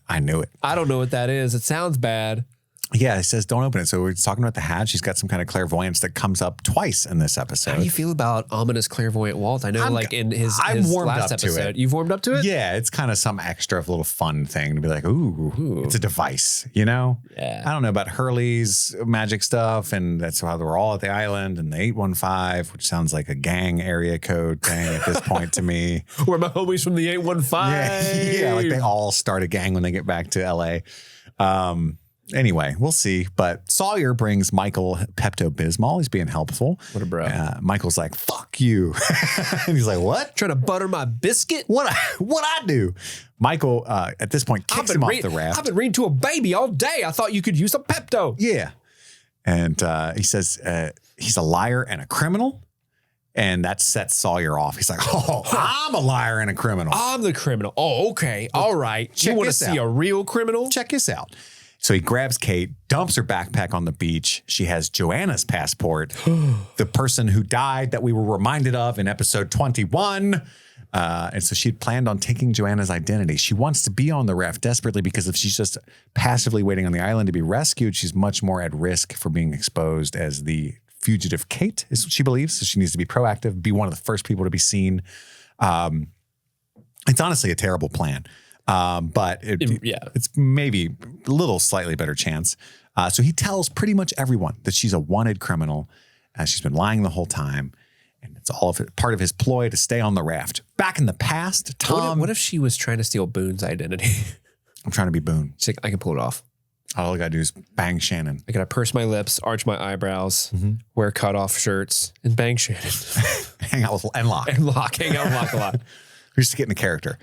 Speaker 1: I knew it.
Speaker 2: I don't know what that is. It sounds bad.
Speaker 1: Yeah, he says, "Don't open it." So we're talking about the hatch. He's got some kind of clairvoyance that comes up twice in this episode.
Speaker 2: How do you feel about ominous clairvoyant Walt? I know, in his last episode, you've warmed up to it.
Speaker 1: Yeah, it's kind of some extra little fun thing to be like, ooh. It's a device, Yeah. I don't know about Hurley's magic stuff, and that's how we're all at the island, and the 815, which sounds like a gang area code thing at this point to me.
Speaker 2: We're my homies from the 815.
Speaker 1: Yeah, like they all start a gang when they get back to LA. Anyway, we'll see. But Sawyer brings Michael Pepto-Bismol. He's being helpful.
Speaker 2: What a bro.
Speaker 1: Michael's like, "Fuck you." And he's like, "What?
Speaker 2: Trying to butter my biscuit?
Speaker 1: What I do?" Michael, at this point, kicks him off the raft.
Speaker 2: I've been reading to a baby all day. I thought you could use some Pepto.
Speaker 1: Yeah. And he says he's a liar and a criminal. And that sets Sawyer off. He's like, "Oh, I'm a liar and a criminal.
Speaker 2: I'm the criminal. Oh, okay. All right. You want to see a real criminal?
Speaker 1: Check this out." So he grabs Kate, dumps her backpack on the beach. She has Joanna's passport, the person who died that we were reminded of in episode 21. And so she had planned on taking Joanna's identity. She wants to be on the raft desperately because if she's just passively waiting on the island to be rescued, she's much more at risk for being exposed as the fugitive Kate, is what she believes. So she needs to be proactive, be one of the first people to be seen. It's honestly a terrible plan. But it's maybe a little slightly better chance. So he tells pretty much everyone that she's a wanted criminal. She's been lying the whole time. And it's all part of his ploy to stay on the raft. Back in the past, Tom...
Speaker 2: What if she was trying to steal Boone's identity?
Speaker 1: I'm trying to be Boone.
Speaker 2: She's like, I can pull it off.
Speaker 1: All I got to do is bang Shannon.
Speaker 2: I got to purse my lips, arch my eyebrows, wear cutoff shirts, and bang Shannon.
Speaker 1: Hang out with and Locke.
Speaker 2: Hang out with Locke a lot.
Speaker 1: We're just getting a character.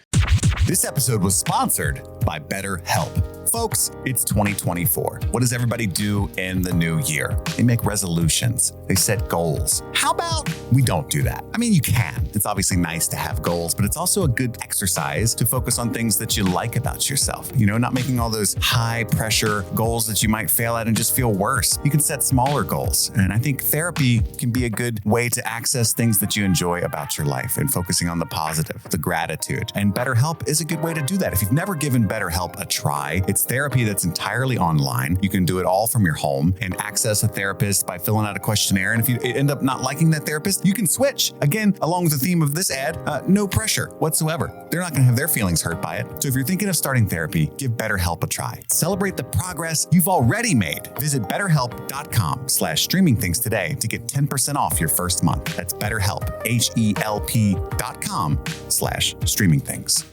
Speaker 1: This episode was sponsored by BetterHelp. Folks, it's 2024. What does everybody do in the new year? They make resolutions. They set goals. How about we don't do that? I mean, you can. It's obviously nice to have goals, but it's also a good exercise to focus on things that you like about yourself. Not making all those high pressure goals that you might fail at and just feel worse. You can set smaller goals. And I think therapy can be a good way to access things that you enjoy about your life and focusing on the positive, the gratitude. And BetterHelp is a good way to do that. If you've never given BetterHelp a try, It's therapy that's entirely online. You can do it all from your home and access a therapist by filling out a questionnaire. And if you end up not liking that therapist, you can switch. Again, along with the theme of this ad, no pressure whatsoever. They're not going to have their feelings hurt by it. So if you're thinking of starting therapy, give BetterHelp a try. Celebrate the progress you've already made. Visit BetterHelp.com/streamingthings today to get 10% off your first month. That's BetterHelp, HELP.com/streamingthings.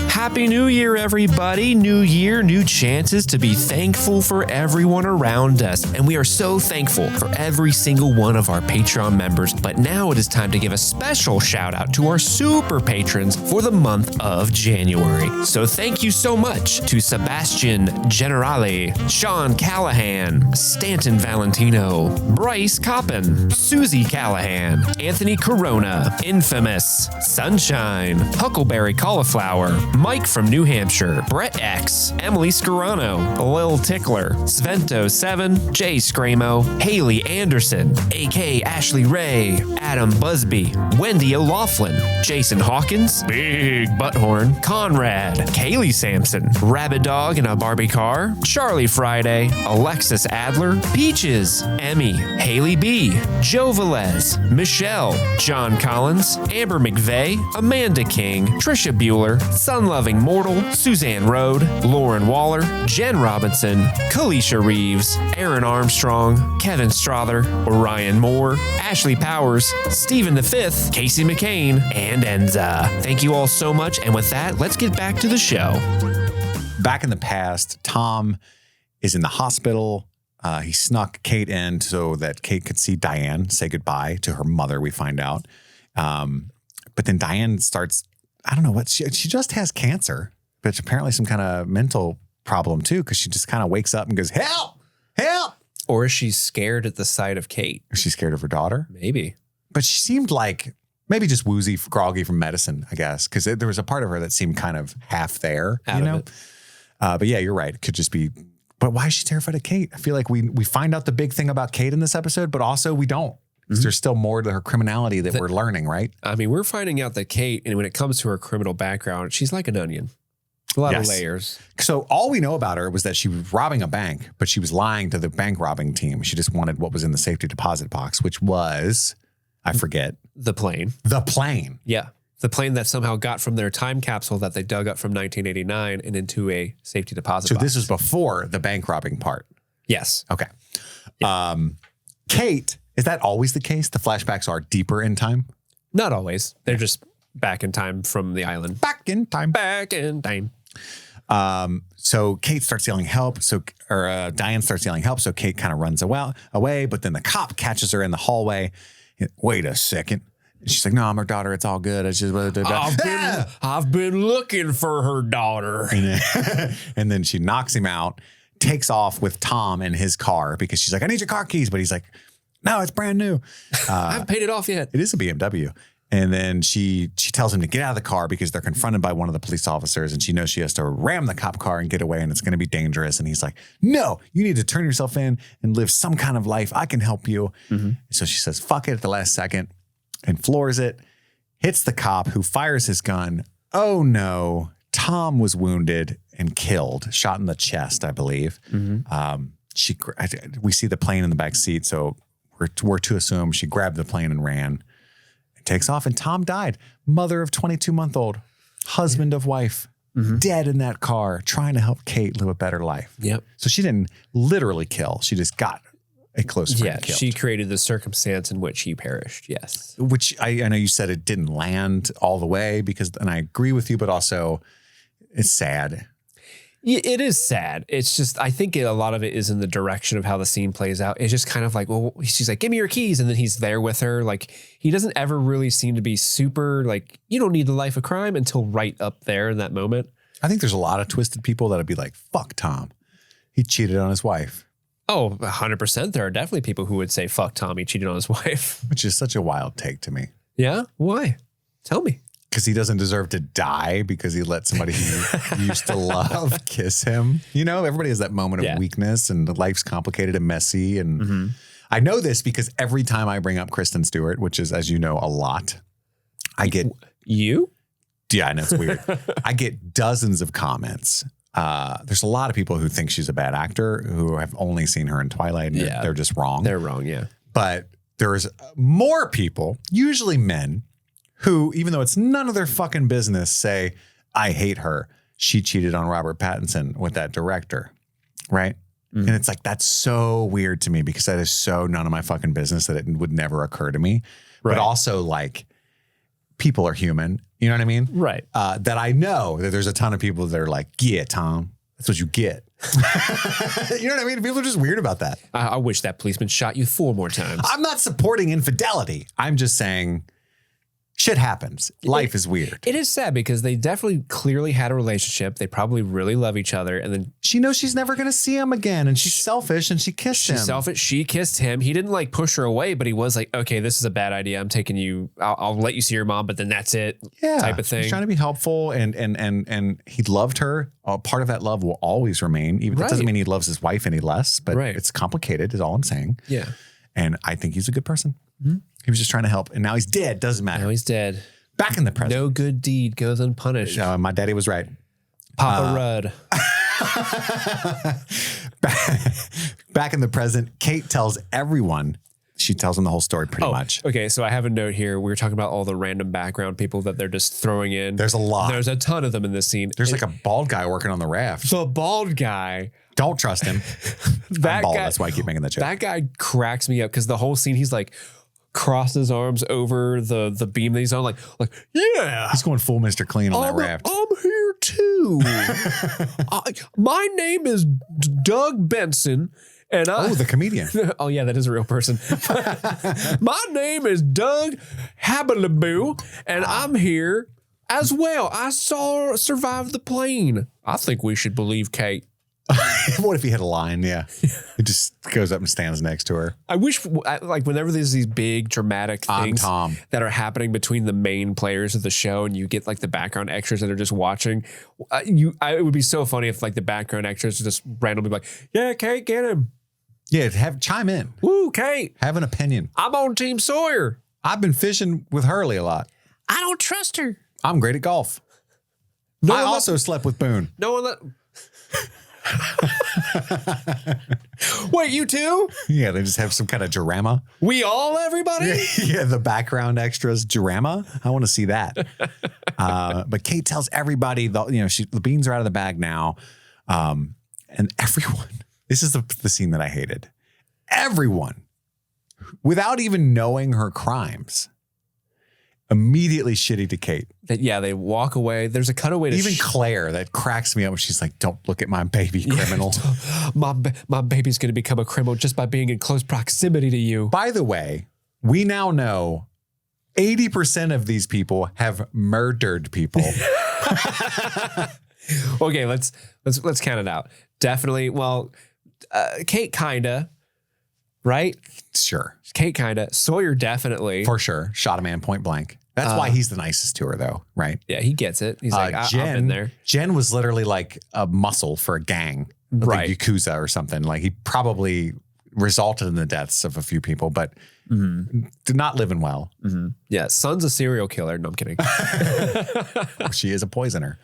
Speaker 2: Happy New Year, everybody. New year, new chances to be thankful for everyone around us. And we are so thankful for every single one of our Patreon members. But now it is time to give a special shout out to our super patrons for the month of January. So thank you so much to Sebastian Generale, Sean Callahan, Stanton Valentino, Bryce Coppin, Susie Callahan, Anthony Corona, Infamous, Sunshine, Huckleberry Cauliflower, Mike from New Hampshire, Brett X, Emily Scarano, Lil Tickler, Svento7, Jay Scramo, Haley Anderson, AK Ashley Ray, Adam Busby, Wendy O'Laughlin, Jason Hawkins, Big Butthorn, Conrad, Kaylee Sampson, Rabbit Dog in a Barbie Car, Charlie Friday, Alexis Adler, Peaches, Emmy, Haley B, Joe Velez, Michelle, John Collins, Amber McVeigh, Amanda King, Trisha Bueller, Sun-Loving Mortal, Suzanne Rode, Lauren Waller, Jen Robinson, Kalisha Reeves, Aaron Armstrong, Kevin Strother, Orion Moore, Ashley Powers, Stephen V, Casey McCain, and Enza. Thank you all so much. And with that, let's get back to the show.
Speaker 1: Back in the past, Tom is in the hospital. He snuck Kate in so that Kate could see Diane say goodbye to her mother, we find out. But then Diane starts, I don't know what, she just has cancer, but apparently some kind of mental problem too, because she just kind of wakes up and goes, help, help.
Speaker 2: Or is she scared at the sight of Kate?
Speaker 1: Is she scared of her daughter?
Speaker 2: Maybe.
Speaker 1: But she seemed like maybe just woozy, groggy from medicine, I guess, because there was a part of her that seemed kind of half there,
Speaker 2: Out
Speaker 1: you
Speaker 2: of
Speaker 1: know?
Speaker 2: it.
Speaker 1: But yeah, you're right. It could just be, but why is she terrified of Kate? I feel like we find out the big thing about Kate in this episode, but also we don't. Mm-hmm. There's still more to her criminality that we're learning, right?
Speaker 2: I mean, we're finding out that Kate, and when it comes to her criminal background, she's like an onion. A lot of layers.
Speaker 1: So all we know about her was that she was robbing a bank, but she was lying to the bank robbing team. She just wanted what was in the safety deposit box, which was, I forget.
Speaker 2: The plane.
Speaker 1: The plane.
Speaker 2: Yeah. The plane that somehow got from their time capsule that they dug up from 1989 and into a safety deposit box.
Speaker 1: So this is before the bank robbing part.
Speaker 2: Yes.
Speaker 1: Okay.
Speaker 2: Yeah.
Speaker 1: Kate, is that always the case? The flashbacks are deeper in time?
Speaker 2: Not always. They're just back in time from the island.
Speaker 1: Back in time.
Speaker 2: Back in time.
Speaker 1: So Kate starts yelling help. Diane starts yelling help. So Kate kind of runs away, but then the cop catches her in the hallway. Wait a second. She's like, no, I'm her daughter. It's all good. It's just,
Speaker 2: I've been looking for her daughter.
Speaker 1: And then she knocks him out, takes off with Tom in his car because she's like, I need your car keys. But he's like, no, it's brand new.
Speaker 2: I haven't paid it off yet.
Speaker 1: It is a BMW. And then she tells him to get out of the car because they're confronted by one of the police officers, and she knows she has to ram the cop car and get away, and it's going to be dangerous. And he's like, no, you need to turn yourself in and live some kind of life. I can help you. Mm-hmm. So she says, fuck it at the last second and floors it, hits the cop who fires his gun. Oh no, Tom was wounded and killed, shot in the chest, I believe. Mm-hmm. We see the plane in the back seat, so we're to assume she grabbed the plane and ran. Takes off, and Tom died. Mother of 22-month-old, husband of wife, dead in that car, trying to help Kate live a better life.
Speaker 2: Yep.
Speaker 1: So she didn't literally kill. She just got a close friend killed.
Speaker 2: She created the circumstance in which he perished. Yes.
Speaker 1: Which I know you said it didn't land all the way and I agree with you, but also it's sad.
Speaker 2: Yeah, it is sad. It's just, I think a lot of it is in the direction of how the scene plays out. It's just kind of like, well, she's like, give me your keys. And then he's there with her. Like, he doesn't ever really seem to be super like, you don't need the life of crime until right up there in that moment.
Speaker 1: I think there's a lot of twisted people that'd be like, fuck Tom. He cheated on his wife.
Speaker 2: Oh, 100%. There are definitely people who would say, fuck Tom, he cheated on his wife.
Speaker 1: Which is such a wild take to me.
Speaker 2: Yeah? Why? Tell me.
Speaker 1: Because he doesn't deserve to die because he let somebody he used to love kiss him. You know, everybody has that moment of weakness, and life's complicated and messy. And I know this because every time I bring up Kristen Stewart, which is, as you know, a lot, I get...
Speaker 2: You?
Speaker 1: Yeah, I know it's weird. I get dozens of comments. There's a lot of people who think she's a bad actor who have only seen her in Twilight, and they're just wrong.
Speaker 2: They're wrong, yeah.
Speaker 1: But there's more people, usually men, who, even though it's none of their fucking business, say, I hate her. She cheated on Robert Pattinson with that director, right? Mm. And it's like, that's so weird to me because that is so none of my fucking business that it would never occur to me. Right. But also, like, people are human. You know what I mean?
Speaker 2: Right.
Speaker 1: That I know that there's a ton of people that are like, yeah, Tom, that's what you get. You know what I mean? People are just weird about that.
Speaker 2: I wish that policeman shot you 4 more times.
Speaker 1: I'm not supporting infidelity. I'm just saying shit happens. Life is weird.
Speaker 2: It is sad because they definitely clearly had a relationship. They probably really love each other. And then
Speaker 1: she knows she's never going to see him again. And she's selfish and she kissed him.
Speaker 2: She's selfish. She kissed him. He didn't like push her away, but he was like, okay, this is a bad idea. I'm taking you. I'll let you see your mom, but then that's it.
Speaker 1: Yeah.
Speaker 2: Type of thing.
Speaker 1: He's trying to be helpful and he loved her. Part of that love will always remain. Even that doesn't mean he loves his wife any less, but it's complicated is all I'm saying.
Speaker 2: Yeah.
Speaker 1: And I think he's a good person. Mm-hmm. He was just trying to help. And now he's dead. Doesn't matter.
Speaker 2: Now he's dead.
Speaker 1: Back in the present.
Speaker 2: No good deed goes unpunished.
Speaker 1: My daddy was right.
Speaker 2: Papa Rudd.
Speaker 1: Back in the present, Kate tells everyone. She tells them the whole story pretty much.
Speaker 2: Okay, so I have a note here. We were talking about all the random background people that they're just throwing in.
Speaker 1: There's a lot.
Speaker 2: There's a ton of them in this scene.
Speaker 1: There's like a bald guy working on the raft.
Speaker 2: The bald guy.
Speaker 1: Don't trust him.
Speaker 2: That
Speaker 1: bald,
Speaker 2: guy,
Speaker 1: that's why I keep making that joke.
Speaker 2: That guy cracks me up because the whole scene, he's like, crossed his arms over the beam that he's on, like yeah.
Speaker 1: He's going full Mr. Clean on that raft.
Speaker 2: I'm here too. My name is Doug Benson, and
Speaker 1: the comedian.
Speaker 2: Oh yeah, that is a real person. My name is Doug Habalaboo, and I'm here as well. I survived the plane. I think we should believe Kate.
Speaker 1: What if he had a line? Yeah. He just goes up and stands next to her.
Speaker 2: I wish, like, whenever there's these big dramatic things that are happening between the main players of the show and you get, like, the background extras that are just watching, it would be so funny if, like, the background extras just randomly be like, yeah, Kate, get him.
Speaker 1: Yeah, chime in.
Speaker 2: Woo, Kate.
Speaker 1: Have an opinion.
Speaker 2: I'm on Team Sawyer.
Speaker 1: I've been fishing with Hurley a lot.
Speaker 2: I don't trust her.
Speaker 1: I'm great at golf. I also slept with Boone.
Speaker 2: No one let... Wait, you too?
Speaker 1: Yeah, they just have some kind of drama.
Speaker 2: Everybody?
Speaker 1: Yeah, the background extras drama. I want to see that. But Kate tells everybody, the beans are out of the bag now. And everyone, this is the scene that I hated. Everyone, without even knowing her crimes, immediately shitty to Kate.
Speaker 2: They walk away. There's a cutaway to
Speaker 1: even Claire that cracks me up when she's like, don't look at my baby, criminal.
Speaker 2: My baby's going to become a criminal just by being in close proximity to you.
Speaker 1: By the way, we now know 80% of these people have murdered people.
Speaker 2: Okay, let's count it out. Definitely. Well, Kate kinda, right?
Speaker 1: Sure.
Speaker 2: Kate kinda. Sawyer definitely.
Speaker 1: For sure. Shot a man point blank. That's why he's the nicest to her, though, right?
Speaker 2: Yeah, he gets it. He's like, I've been there.
Speaker 1: Jen was literally like a muscle for a gang, like Yakuza or something. Like he probably resulted in the deaths of a few people, but did not living well.
Speaker 2: Mm-hmm. Yeah, son's a serial killer. No, I'm kidding.
Speaker 1: She is a poisoner.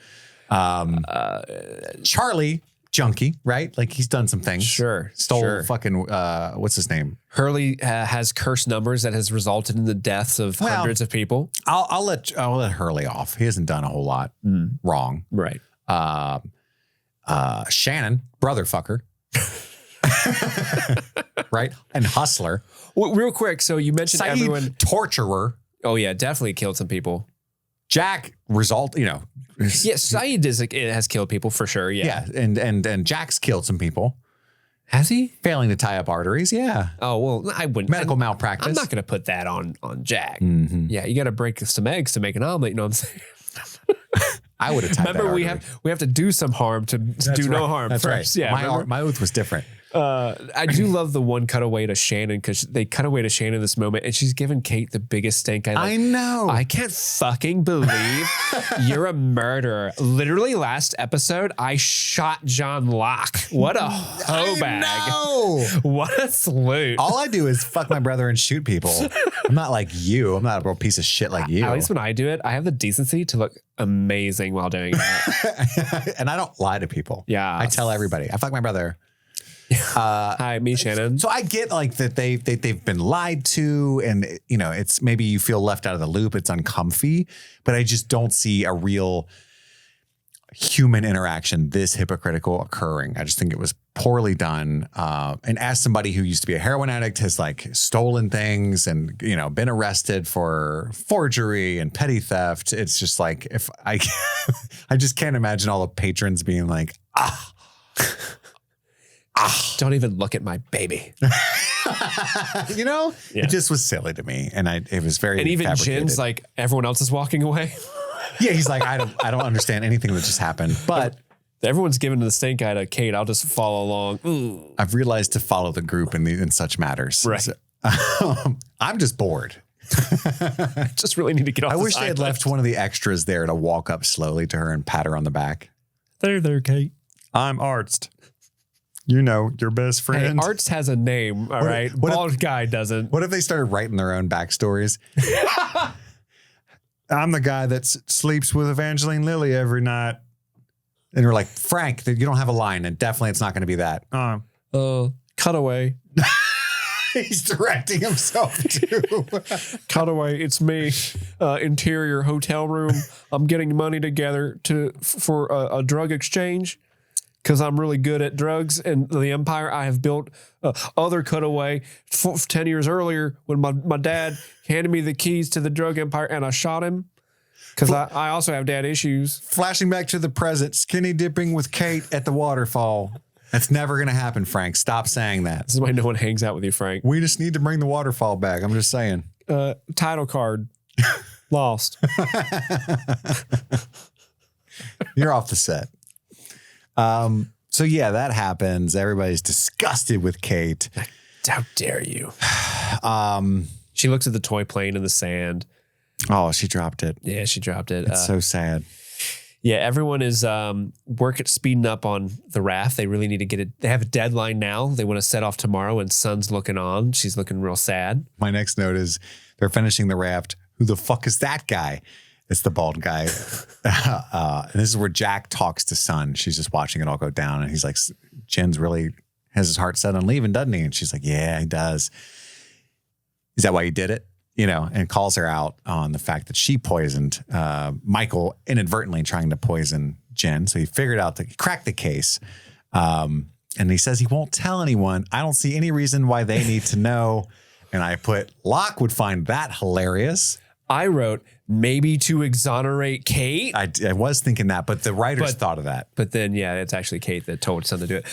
Speaker 1: Charlie, junkie, right? Like he's done some things.
Speaker 2: Sure.
Speaker 1: Stole fucking, what's his name?
Speaker 2: Hurley has cursed numbers that has resulted in the deaths of hundreds of people.
Speaker 1: I'll let Hurley off. He hasn't done a whole lot wrong.
Speaker 2: Right.
Speaker 1: Shannon, brother fucker. Right? And hustler.
Speaker 2: Well, real quick. So you mentioned
Speaker 1: Saeed,
Speaker 2: everyone.
Speaker 1: Torturer.
Speaker 2: Oh yeah, definitely killed some people.
Speaker 1: Jack,
Speaker 2: Yeah, Saeed has killed people for sure. Yeah.
Speaker 1: And Jack's killed some people.
Speaker 2: Has he?
Speaker 1: Failing to tie up arteries, yeah.
Speaker 2: Oh, well, I wouldn't.
Speaker 1: Medical malpractice.
Speaker 2: I'm not going to put that on Jack.
Speaker 1: Mm-hmm.
Speaker 2: Yeah, you got to break some eggs to make an omelet, you know what I'm saying?
Speaker 1: I would have tied
Speaker 2: Remember,
Speaker 1: that
Speaker 2: we have to do some harm to do no harm
Speaker 1: That's
Speaker 2: first.
Speaker 1: right.
Speaker 2: Yeah,
Speaker 1: my oath was different.
Speaker 2: I do love the one cutaway to Shannon because they cut away to Shannon this moment and she's giving Kate the biggest stink.
Speaker 1: I know.
Speaker 2: I can't fucking believe you're a murderer. Literally last episode, I shot John Locke. What a hoe bag. What a salute.
Speaker 1: All I do is fuck my brother and shoot people. I'm not like you. I'm not a real piece of shit like you.
Speaker 2: At least when I do it, I have the decency to look amazing while doing it.
Speaker 1: And I don't lie to people.
Speaker 2: Yeah.
Speaker 1: I tell everybody. I fuck my brother.
Speaker 2: Hi, me, Shannon.
Speaker 1: So I get like that they've been lied to, and you know, it's maybe you feel left out of the loop. It's uncomfy, but I just don't see a real human interaction this hypocritical occurring. I just think it was poorly done. And as somebody who used to be a heroin addict, has like stolen things and, you know, been arrested for forgery and petty theft. It's just like, if I, I just can't imagine all the patrons being like,
Speaker 2: don't even look at my baby.
Speaker 1: You know, It just was silly to me. And it was very,
Speaker 2: and even
Speaker 1: fabricated.
Speaker 2: Jin's like, everyone else is walking away.
Speaker 1: Yeah, he's like, I don't understand anything that just happened, but
Speaker 2: everyone's giving the stink eye to Kate. I'll just follow along. Ooh.
Speaker 1: I've realized to follow the group in such matters.
Speaker 2: Right.
Speaker 1: So, I'm just bored.
Speaker 2: I just really need to get off.
Speaker 1: I wish they had left one of the extras there to walk up slowly to her and pat her on the back.
Speaker 2: There, Kate.
Speaker 1: I'm Arzt. You know, your best friend.
Speaker 2: Hey, Arzt has a name, all right? Bald guy doesn't.
Speaker 1: What if they started writing their own backstories? I'm the guy that sleeps with Evangeline Lilly every night. And we're like, Frank, you don't have a line, and definitely it's not going to be that.
Speaker 2: Cutaway.
Speaker 1: He's directing himself too.
Speaker 2: Cutaway, it's me. Interior hotel room. I'm getting money together for a drug exchange because I'm really good at drugs and the empire I have built. Other cutaway 10 years earlier when my dad handed me the keys to the drug empire and I shot him because I also have dad issues.
Speaker 1: Flashing back to the present, skinny dipping with Kate at the waterfall. That's never going to happen, Frank. Stop saying that.
Speaker 2: This is why no one hangs out with you, Frank.
Speaker 1: We just need to bring the waterfall back. I'm just saying.
Speaker 2: Title card. Lost.
Speaker 1: You're off the set. So yeah, that happens. Everybody's disgusted with Kate.
Speaker 2: How dare you? She looks at the toy plane in the sand.
Speaker 1: Oh, she dropped it.
Speaker 2: Yeah, she dropped it.
Speaker 1: It's so sad.
Speaker 2: Yeah, everyone is speeding up on the raft. They really need to get it. They have a deadline now. They want to set off tomorrow and Sun's looking on. She's looking real sad.
Speaker 1: My next note is they're finishing the raft. Who the fuck is that guy? It's the bald guy. And this is where Jack talks to Sun. She's just watching it all go down. And he's like, Jen's really has his heart set on leaving, doesn't he? And she's like, yeah, he does. Is that why he did it? You know, and calls her out on the fact that she poisoned Michael, inadvertently trying to poison Jen. So he figured out he cracked the case. And he says he won't tell anyone. I don't see any reason why they need to know. And I put, Locke would find that hilarious. I
Speaker 2: wrote, maybe to exonerate Kate.
Speaker 1: I was thinking that, but the writers thought of that.
Speaker 2: But then, yeah, it's actually Kate that told Sun to do it.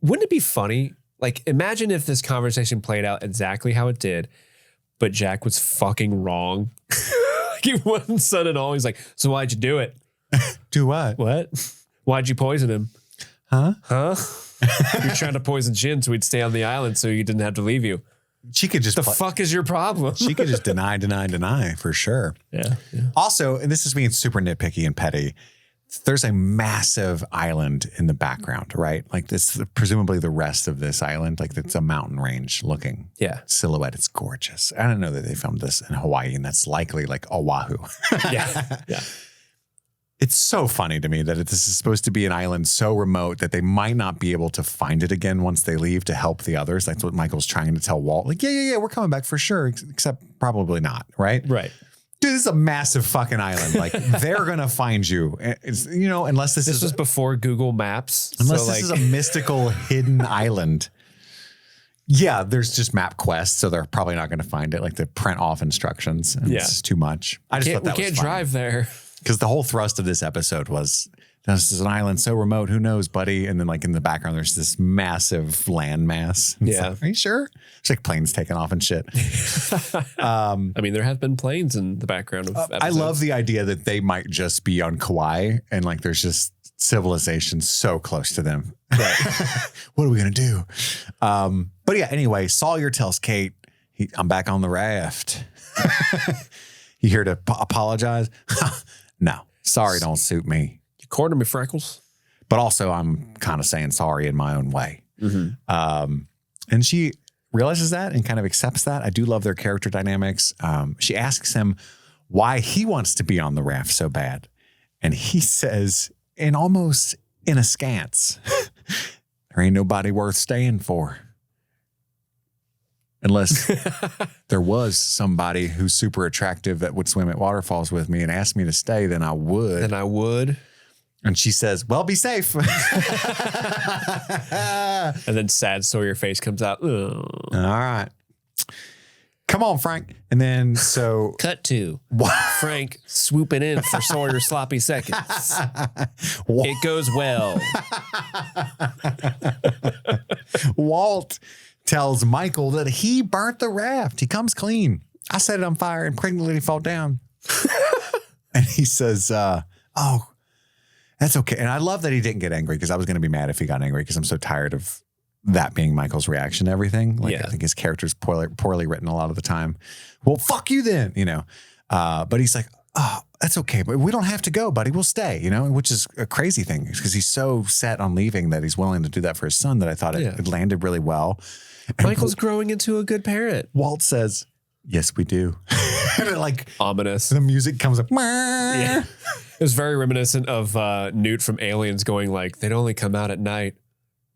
Speaker 2: Wouldn't it be funny? Like, imagine if this conversation played out exactly how it did, but Jack was fucking wrong. Like, he wasn't Sun at all. He's like, so why'd you do it?
Speaker 1: Do what?
Speaker 2: What? Why'd you poison him?
Speaker 1: Huh?
Speaker 2: You're trying to poison Jin so he'd stay on the island so he didn't have to leave you.
Speaker 1: She could just...
Speaker 2: The fuck is your problem?
Speaker 1: She could just deny for sure.
Speaker 2: Yeah.
Speaker 1: Also, and this is being super nitpicky and petty, there's a massive island in the background, right? Like this, presumably the rest of this island, like it's a mountain range looking silhouette. It's gorgeous. I don't know that they filmed this in Hawaii, and that's likely like Oahu.
Speaker 2: Yeah.
Speaker 1: It's so funny to me that this is supposed to be an island so remote that they might not be able to find it again once they leave to help the others. That's what Michael's trying to tell Walt. Like, yeah, we're coming back for sure, except probably not, right?
Speaker 2: Right.
Speaker 1: Dude, this is a massive fucking island. Like, they're going to find you. It's, you know, unless this
Speaker 2: was before Google Maps.
Speaker 1: Unless this is a mystical hidden island. Yeah, there's just MapQuest, so they're probably not going to find it. Like, they print off instructions. And it's just too much. I just thought that was
Speaker 2: We can't drive there.
Speaker 1: Because the whole thrust of this episode was, this is an island so remote, who knows, buddy? And then like in the background, there's this massive landmass.
Speaker 2: Yeah.
Speaker 1: Like, are you sure? It's like planes taking off and shit.
Speaker 2: I mean, there have been planes in the background of episodes.
Speaker 1: I love the idea that they might just be on Kauai and like there's just civilization so close to them.
Speaker 2: Right.
Speaker 1: What are we going to do? But yeah, anyway, Sawyer tells Kate, I'm back on the raft. You here to apologize? No, sorry don't suit me.
Speaker 2: You cornered me, Freckles.
Speaker 1: But also I'm kind of saying sorry in my own way.
Speaker 2: Mm-hmm.
Speaker 1: And she realizes that and kind of accepts that. I do love their character dynamics. She asks him why he wants to be on the raft so bad. And he says, and almost in askance, there ain't nobody worth staying for. Unless there was somebody who's super attractive that would swim at waterfalls with me and ask me to stay, then I would.
Speaker 2: Then I would.
Speaker 1: And she says, well, be safe.
Speaker 2: And then sad Sawyer face comes out. Ugh.
Speaker 1: All right. Come on, Frank. And then so.
Speaker 2: Cut to Frank swooping in for Sawyer's sloppy seconds. It goes well.
Speaker 1: Walt tells Michael that he burnt the raft. He comes clean. I set it on fire and pregnant lady fall down. And he says, oh, that's okay. And I love that he didn't get angry because I was going to be mad if he got angry because I'm so tired of that being Michael's reaction to everything. Like, I think his character's poorly written a lot of the time. Well, fuck you then, you know. But he's like, oh, that's okay. But we don't have to go, buddy. We'll stay, you know, which is a crazy thing because he's so set on leaving that he's willing to do that for his son that I thought it landed really well. And
Speaker 2: Michael's growing into a good parent.
Speaker 1: Walt says, yes, we do. And it, like,
Speaker 2: ominous.
Speaker 1: The music comes up.
Speaker 2: Yeah. It was very reminiscent of Newt from Aliens going like, they'd only come out at night.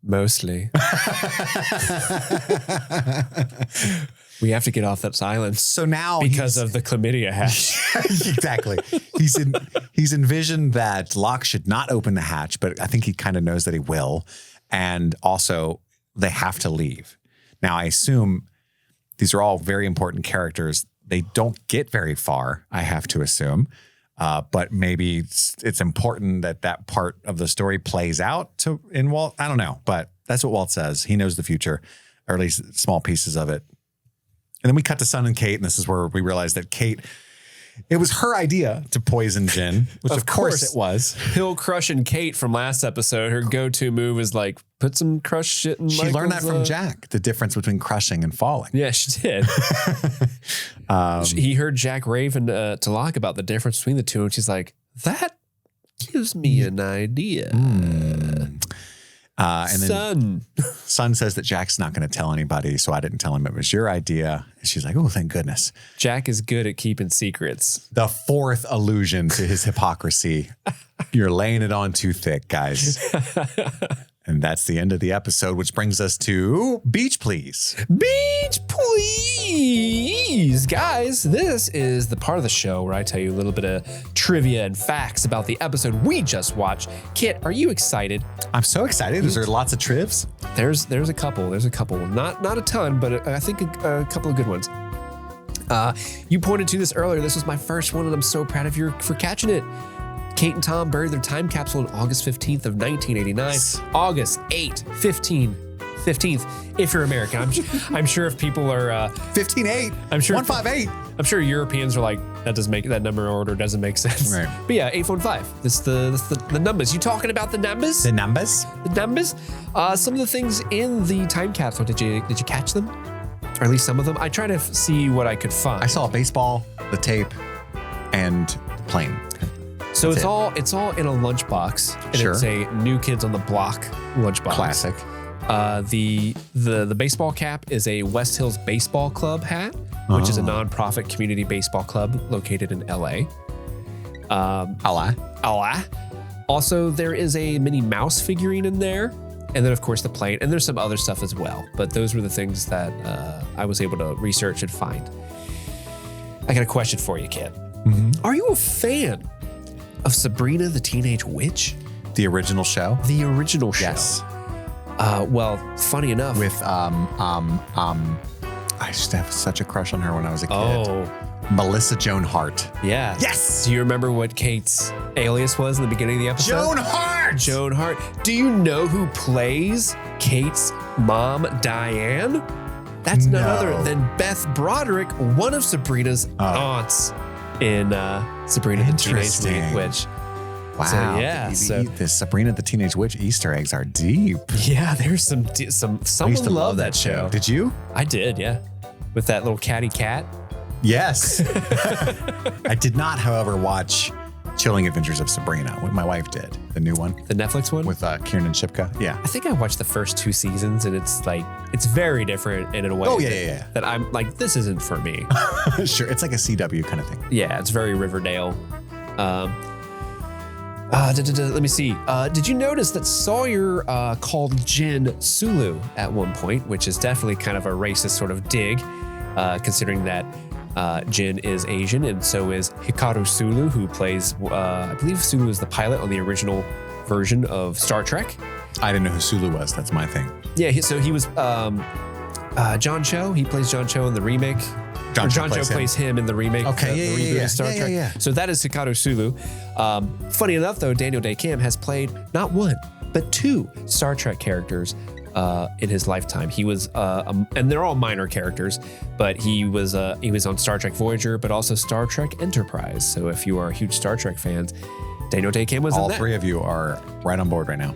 Speaker 2: Mostly. We have to get off that island.
Speaker 1: So now
Speaker 2: because of the chlamydia hatch.
Speaker 1: Exactly. He's envisioned that Locke should not open the hatch, but I think he kind of knows that he will. And also they have to leave. Now I assume these are all very important characters. They don't get very far, I have to assume. But maybe it's important that part of the story plays out in Walt. I don't know, but that's what Walt says. He knows the future, or at least small pieces of it. And then we cut to Son and Kate, and this is where we realize that Kate, it was her idea to poison Jin, which of course it was.
Speaker 2: Hill crushing Kate from last episode, her go-to move is like, put some crushed shit in
Speaker 1: She learned that from Jack, the difference between crushing and falling.
Speaker 2: Yeah, she did. He heard Jack raving to Locke about the difference between the two, and she's like, that gives me an idea.
Speaker 1: And then Son says that Jack's not going to tell anybody, so I didn't tell him it was your idea. And she's like, oh, thank goodness.
Speaker 2: Jack is good at keeping secrets.
Speaker 1: The fourth allusion to his hypocrisy. You're laying it on too thick, guys. And that's the end of the episode, which brings us to Beach Please.
Speaker 2: Beach Please! Guys, this is the part of the show where I tell you a little bit of trivia and facts about the episode we just watched. Kit, are you excited?
Speaker 1: I'm so excited. Is there lots of trivs?
Speaker 2: There's a couple. There's a couple. Not a ton, but I think a couple of good ones. You pointed to this earlier. This was my first one, and I'm so proud of you for catching it. Kate and Tom buried their time capsule on August 15th of 1989. August 15th. If you're American, I'm sure if people are
Speaker 1: 15-8.
Speaker 2: I'm sure
Speaker 1: 158.
Speaker 2: I'm sure Europeans are like, that number order doesn't make sense.
Speaker 1: Right.
Speaker 2: But yeah, 815. That's the numbers. You talking about the numbers?
Speaker 1: The numbers.
Speaker 2: The numbers. Some of the things in the time capsule. Did you catch them? Or at least some of them. I try to see what I could find.
Speaker 1: I saw a baseball, the tape, and the plane.
Speaker 2: So it's all in a lunchbox, and it's a New Kids on the Block lunchbox.
Speaker 1: Classic.
Speaker 2: The baseball cap is a West Hills Baseball Club hat, which is a nonprofit community baseball club located in LA. LA. Also, there is a Minnie Mouse figurine in there, and then of course the plane, and there's some other stuff as well. But those were the things that I was able to research and find. I got a question for you, kid.
Speaker 1: Mm-hmm.
Speaker 2: Are you a fan of Sabrina the Teenage Witch?
Speaker 1: The original show?
Speaker 2: The original show.
Speaker 1: Yes.
Speaker 2: Well, funny enough.
Speaker 1: With, I used to have such a crush on her when I was a kid.
Speaker 2: Oh.
Speaker 1: Melissa Joan Hart.
Speaker 2: Yeah.
Speaker 1: Yes!
Speaker 2: Do you remember what Kate's alias was in the beginning of the episode?
Speaker 1: Joan Hart!
Speaker 2: Joan Hart. Do you know who plays Kate's mom, Diane? That's none other than Beth Broderick, one of Sabrina's aunts in Sabrina the Teenage Witch.
Speaker 1: Wow.
Speaker 2: So, yeah.
Speaker 1: The Sabrina the Teenage Witch Easter eggs are deep.
Speaker 2: Yeah, there's some.
Speaker 1: I
Speaker 2: Someone
Speaker 1: used to
Speaker 2: loved that show.
Speaker 1: Did you?
Speaker 2: I did, yeah. With that little catty cat.
Speaker 1: Yes. I did not, however, watch Chilling Adventures of Sabrina. My wife did. The new one.
Speaker 2: The Netflix one?
Speaker 1: With Kiernan Shipka. Yeah.
Speaker 2: I think I watched the first 2 seasons and it's very different in a way.
Speaker 1: Oh, yeah.
Speaker 2: That I'm like, this isn't for me.
Speaker 1: Sure. It's like a CW kind of thing.
Speaker 2: Yeah, it's very Riverdale. Let me see. Did you notice that Sawyer called Jin Sulu at one point, which is definitely kind of a racist sort of dig, considering that Jin is Asian and so is Hikaru Sulu, who plays, I believe Sulu is the pilot on the original version of Star Trek.
Speaker 1: I didn't know who Sulu was. That's my thing.
Speaker 2: Yeah, so he was John Cho. He plays John Cho in the remake. John Cho plays him in the remake.
Speaker 1: Okay,
Speaker 2: the reboot of Star Trek.
Speaker 1: Yeah.
Speaker 2: So that is Hikaru Sulu. Funny enough, though, Daniel Day Kim has played not 1, but 2 Star Trek characters in his lifetime. He was, and they're all minor characters, but he was on Star Trek Voyager, but also Star Trek Enterprise. So if you are huge Star Trek fans, Daniel Day Kim was in that.
Speaker 1: All 3 of you are right on board right now.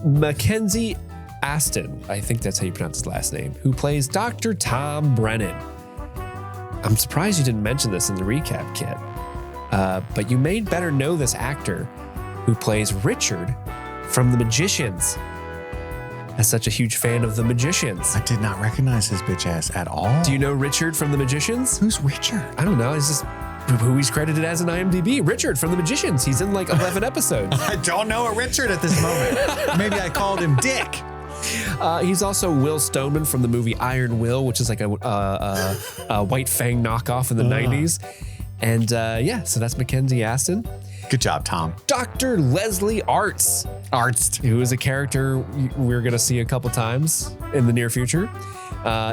Speaker 2: Mackenzie Aston, I think that's how you pronounce his last name, who plays Dr. Tom Brennan. I'm surprised you didn't mention this in the recap, Kit. But you may better know this actor who plays Richard from The Magicians. As such a huge fan of The Magicians.
Speaker 1: I did not recognize his bitch ass at all.
Speaker 2: Do you know Richard from The Magicians?
Speaker 1: Who's Richard?
Speaker 2: I don't know. It's just who he's credited as in IMDb. Richard from The Magicians. He's in like 11 episodes.
Speaker 1: I don't know a Richard at this moment. Maybe I called him Dick.
Speaker 2: He's also Will Stoneman from the movie Iron Will, which is like a White Fang knockoff in the 90s. And so that's Mackenzie Aston.
Speaker 1: Good job, Tom.
Speaker 2: Dr. Leslie Artz, who is a character we're going to see a couple times in the near future.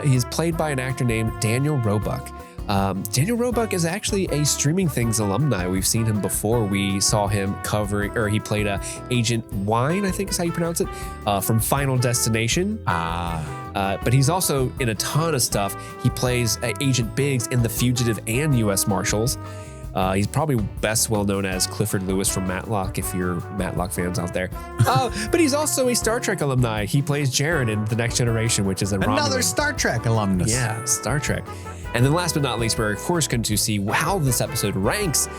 Speaker 2: He's played by an actor named Daniel Roebuck. Daniel Roebuck is actually a Streaming Things alumni. We've seen him before. We saw him he played Agent Wine, I think is how you pronounce it, from Final Destination. But he's also in a ton of stuff. He plays Agent Biggs in The Fugitive and U.S. Marshals. He's probably best well known as Clifford Lewis from Matlock, if you're Matlock fans out there. But he's also a Star Trek alumni. He plays Jaren in The Next Generation, which is another
Speaker 1: Star Trek alumnus.
Speaker 2: Yeah, Star Trek. And then last but not least, we're of course going to see how this episode ranks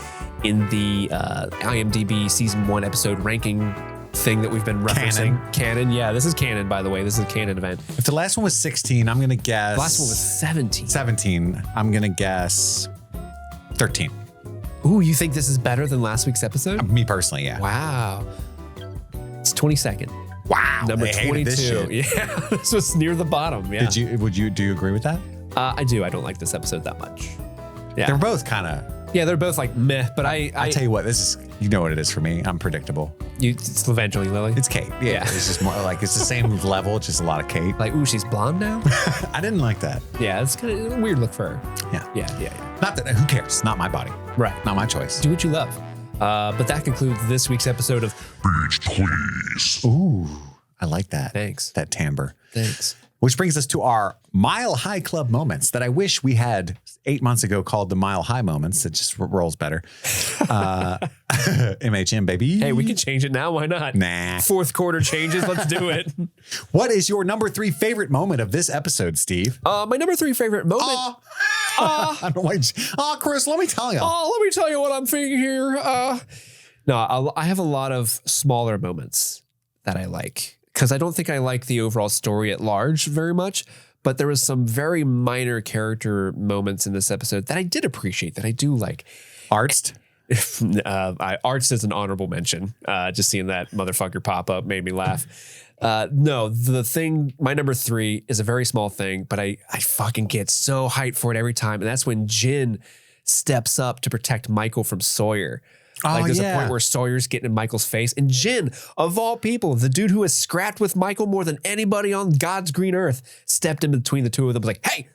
Speaker 2: in the IMDb season 1 episode ranking thing that we've been referencing. Canon. Yeah, this is canon, by the way. This is a canon event.
Speaker 1: If the last one was 16, I'm going to guess.
Speaker 2: The last one was 17.
Speaker 1: 17. I'm going to guess 13.
Speaker 2: Ooh, you think this is better than last week's episode?
Speaker 1: Me personally, yeah.
Speaker 2: Wow. It's 22nd.
Speaker 1: Wow.
Speaker 2: Number 22. Yeah, this was near the bottom. Yeah.
Speaker 1: Do you agree with that?
Speaker 2: I do. I don't like this episode that much. Yeah.
Speaker 1: They're both kind of.
Speaker 2: Yeah, they're both like meh, but I
Speaker 1: tell you what, you know what it is for me. I'm predictable.
Speaker 2: It's Evangeline Lilly?
Speaker 1: It's Kate. Yeah. It's just more like, it's the same level, just a lot of Kate.
Speaker 2: Like, ooh, she's blonde now?
Speaker 1: I didn't like that.
Speaker 2: Yeah, it's kind of a weird look for her.
Speaker 1: Yeah. Not that, who cares? Not my body.
Speaker 2: Right.
Speaker 1: Not my choice.
Speaker 2: Do what you love. But that concludes this week's episode of
Speaker 3: Beach Please.
Speaker 1: Ooh, I like that.
Speaker 2: Thanks.
Speaker 1: That timbre.
Speaker 2: Thanks.
Speaker 1: Which brings us to our Mile High Club moments that I wish we had 8 months ago called the Mile High moments. It just rolls better. MHM, baby.
Speaker 2: Hey, we can change it now. Why not?
Speaker 1: Nah.
Speaker 2: Fourth quarter changes. Let's do it.
Speaker 1: What is your number 3 favorite moment of this episode, Steve?
Speaker 2: My number 3 favorite moment.
Speaker 1: I don't know why. Chris, let me tell you.
Speaker 2: Let me tell you what I'm thinking here. No, I have a lot of smaller moments that I like. Because I don't think I like the overall story at large very much, but there was some very minor character moments in this episode that I did appreciate, that I do like.
Speaker 1: Artst?
Speaker 2: Artst is an honorable mention. Just seeing that motherfucker pop up made me laugh. No, my number 3 is a very small thing, but I fucking get so hyped for it every time. And that's when Jin steps up to protect Michael from Sawyer. There's a point where Sawyer's getting in Michael's face, and Jin, of all people, the dude who has scrapped with Michael more than anybody on God's green earth, stepped in between the two of them, like, hey,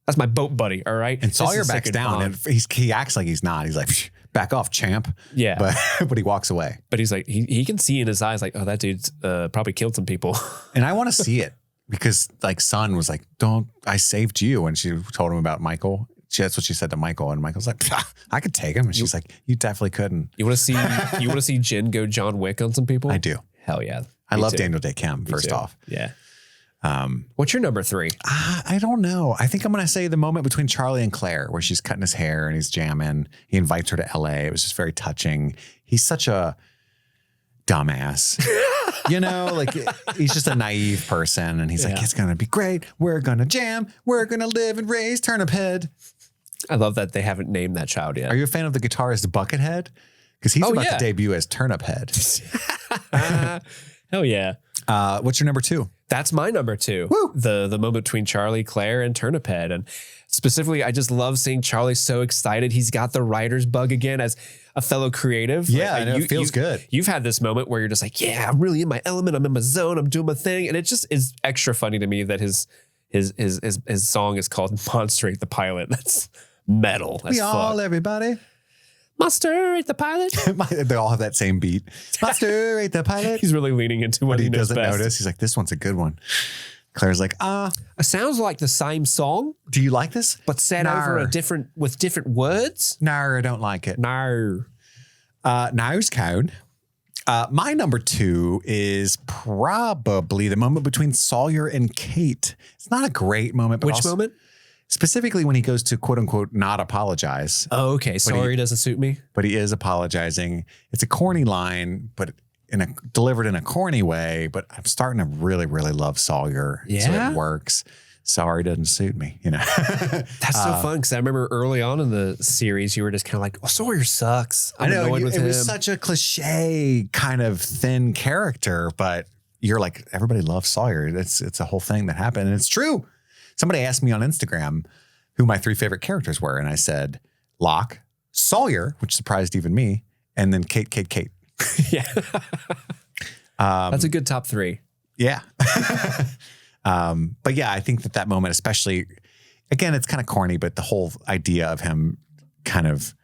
Speaker 2: that's my boat buddy, all right?
Speaker 1: And Sawyer backs down, and he acts like he's not. He's like, back off, champ.
Speaker 2: Yeah.
Speaker 1: But he walks away.
Speaker 2: But he's like, he can see in his eyes, like, oh, that dude's probably killed some people.
Speaker 1: And I want to see it, because like Sun was like, I saved you, and she told him about Michael. That's what she said to Michael. And Michael's like, I could take him. And she's like, you definitely couldn't.
Speaker 2: You want to see Jen go John Wick on some people?
Speaker 1: I do.
Speaker 2: Hell yeah.
Speaker 1: I love Daniel Day-Kim, first off.
Speaker 2: Yeah. What's your number 3?
Speaker 1: I don't know. I think I'm going to say the moment between Charlie and Claire where she's cutting his hair and he's jamming. He invites her to LA. It was just very touching. He's such a dumbass. Like he's just a naive person. And he's like, it's going to be great. We're going to jam. We're going to live and raise Turnip Head.
Speaker 2: I love that they haven't named that child yet.
Speaker 1: Are you a fan of the guitarist Buckethead? Because he's about to debut as Turnip Head.
Speaker 2: Hell yeah.
Speaker 1: What's your number 2?
Speaker 2: That's my number 2.
Speaker 1: Woo.
Speaker 2: The moment between Charlie, Claire, and Turnip Head. And specifically, I just love seeing Charlie so excited. He's got the writer's bug again as a fellow creative.
Speaker 1: Yeah, I know, it feels good.
Speaker 2: You've had this moment where you're just like, yeah, I'm really in my element. I'm in my zone. I'm doing my thing. And it just is extra funny to me that his song is called Monsterate the Pilot. That's metal. That's
Speaker 1: everybody.
Speaker 2: Monsterate the Pilot.
Speaker 1: They all have that same beat. Monsterate the Pilot.
Speaker 2: He's really leaning into what he knows
Speaker 1: doesn't
Speaker 2: best.
Speaker 1: notice. He's like, this one's a good one. Claire's like,
Speaker 2: it sounds like the same song.
Speaker 1: Do you like this?
Speaker 2: But said over with different words?
Speaker 1: No, I don't like it.
Speaker 2: No.
Speaker 1: Now's code. My number 2 is probably the moment between Sawyer and Kate. It's not a great moment. But
Speaker 2: Which moment?
Speaker 1: Specifically when he goes to quote unquote not apologize.
Speaker 2: Oh, okay. Sorry, doesn't suit me.
Speaker 1: But he is apologizing. It's a corny line, but delivered in a corny way. But I'm starting to really, really love Sawyer.
Speaker 2: Yeah.
Speaker 1: So it works. Sorry doesn't suit me.
Speaker 2: That's so fun because I remember early on in the series, you were just kind of like, "Oh, Sawyer sucks." I'm annoyed with him.
Speaker 1: It was such a cliche kind of thin character, but you're like, everybody loves Sawyer. It's a whole thing that happened, and it's true. Somebody asked me on Instagram who my 3 favorite characters were, and I said Locke, Sawyer, which surprised even me, and then Kate.
Speaker 2: Yeah, that's a good top 3.
Speaker 1: Yeah. But yeah, I think that moment, especially, again, it's kind of corny, but the whole idea of him kind of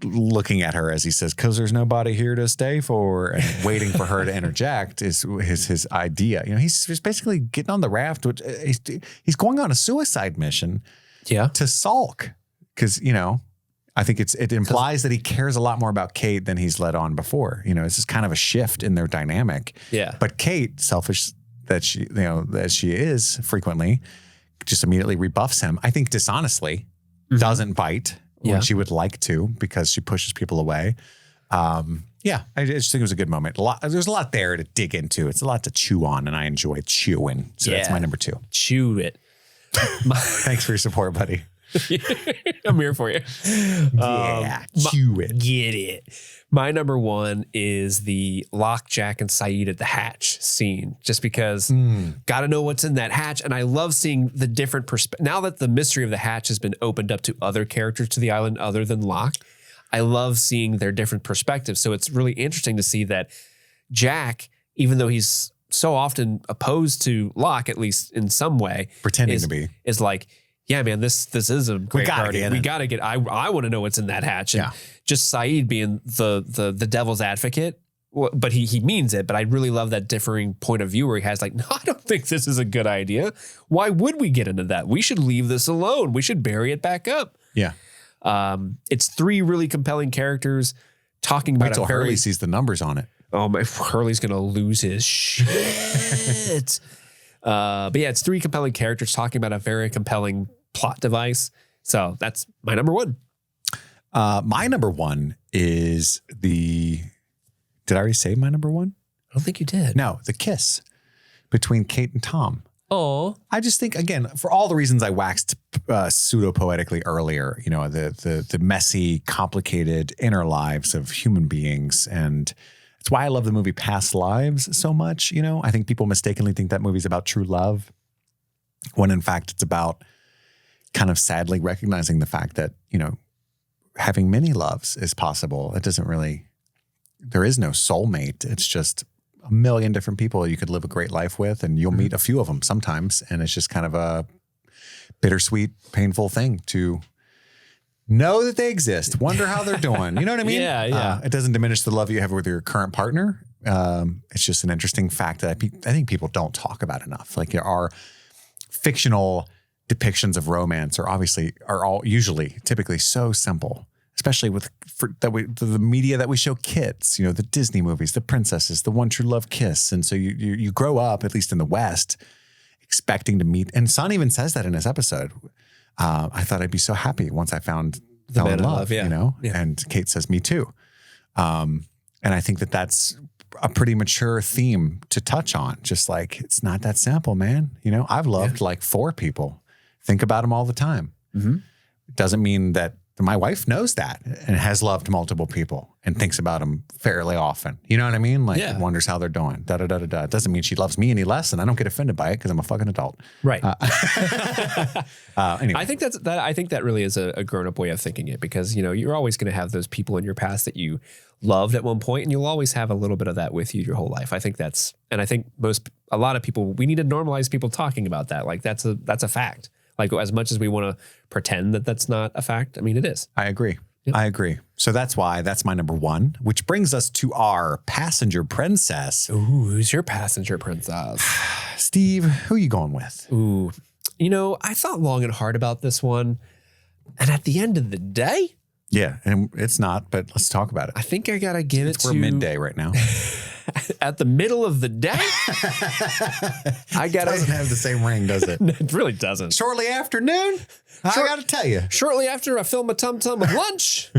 Speaker 1: looking at her as he says, because there's nobody here to stay for, and waiting for her to interject is his idea. He's just basically getting on the raft. Which he's going on a suicide mission to sulk because, I think it implies that he cares a lot more about Kate than he's let on before. It's just kind of a shift in their dynamic.
Speaker 2: Yeah.
Speaker 1: But Kate, selfish that she is frequently, just immediately rebuffs him. I think dishonestly, doesn't bite when she would like to because she pushes people away. I just think it was a good moment. There's a lot there to dig into. It's a lot to chew on, and I enjoy chewing. So that's my number 2.
Speaker 2: Chew it.
Speaker 1: Thanks for your support, buddy.
Speaker 2: I'm here for you.
Speaker 1: Chew it.
Speaker 2: Get it. My number 1 is the Locke, Jack, and Saeed at the hatch scene, just because got to know what's in that hatch. And I love seeing the different perspectives. Now that the mystery of the hatch has been opened up to other characters to the island other than Locke, I love seeing their different perspectives. So it's really interesting to see that Jack, even though he's so often opposed to Locke, at least in some way,
Speaker 1: pretending to be,
Speaker 2: is like, yeah, man, this is a great party. We got to get. I want to know what's in that hatch. And just Saeed being the devil's advocate, but he means it. But I really love that differing point of view where he has like, no, I don't think this is a good idea. Why would we get into that? We should leave this alone. We should bury it back up.
Speaker 1: Yeah.
Speaker 2: It's 3 really compelling characters talking about.
Speaker 1: Wait till Hurley sees the numbers on it.
Speaker 2: Oh my, Hurley's gonna lose his shit. But yeah, it's 3 compelling characters talking about a very compelling plot device. So that's my number 1.
Speaker 1: My number 1 is did I already say my number 1?
Speaker 2: I don't think you did.
Speaker 1: No, the kiss between Kate and Tom.
Speaker 2: Oh,
Speaker 1: I just think, again, for all the reasons I waxed pseudo-poetically earlier, the messy, complicated inner lives of human beings. And it's why I love the movie Past Lives so much. I think people mistakenly think that movie's about true love, when in fact it's about kind of sadly recognizing the fact that, having many loves is possible. There is no soulmate. It's just a million different people you could live a great life with, and you'll meet a few of them sometimes. And it's just kind of a bittersweet, painful thing to know that they exist. Wonder how they're doing. You know what I mean?
Speaker 2: Yeah.
Speaker 1: It doesn't diminish the love you have with your current partner. It's just an interesting fact that I think people don't talk about enough. Like, there are fictional depictions of romance are all typically so simple, especially the media that we show kids, you know, the Disney movies, the princesses, the one true love kiss. And so you grow up, at least in the West, expecting to meet, and Son even says that in his episode. I thought I'd be so happy once I fell in love,
Speaker 2: yeah.
Speaker 1: you know?
Speaker 2: Yeah.
Speaker 1: And Kate says, me too. And I think that's a pretty mature theme to touch on. Just like, it's not that simple, man. You know, I've loved like 4 people. Think about them all the time.
Speaker 2: Mm-hmm.
Speaker 1: It doesn't mean that my wife knows that and has loved multiple people and thinks about them fairly often. You know what I mean? Like, wonders how they're doing. It doesn't mean she loves me any less, and I don't get offended by it because I'm a fucking adult.
Speaker 2: Right.
Speaker 1: Anyway.
Speaker 2: I think that really is a grown-up way of thinking it, because, you know, you're always going to have those people in your past that you loved at one point, and you'll always have a little bit of that with you your whole life. I think a lot of people, we need to normalize people talking about that. Like, that's a fact. Like, as much as we want to pretend that that's not a fact, I mean, it is.
Speaker 1: I agree.
Speaker 2: Yep.
Speaker 1: I agree. So that's my number 1, which brings us to our passenger princess.
Speaker 2: Ooh, who's your passenger princess?
Speaker 1: Steve, who are you going with?
Speaker 2: Ooh, you know, I thought long and hard about this one. And at the end of the day,
Speaker 1: yeah, and it's not, but let's talk about it.
Speaker 2: I think I got to give it to...
Speaker 1: We're midday right now.
Speaker 2: At the middle of the day?
Speaker 1: It doesn't have the same ring, does it?
Speaker 2: It really doesn't.
Speaker 1: Shortly after noon? I got to tell you.
Speaker 2: Shortly after I fill my tum-tum with lunch,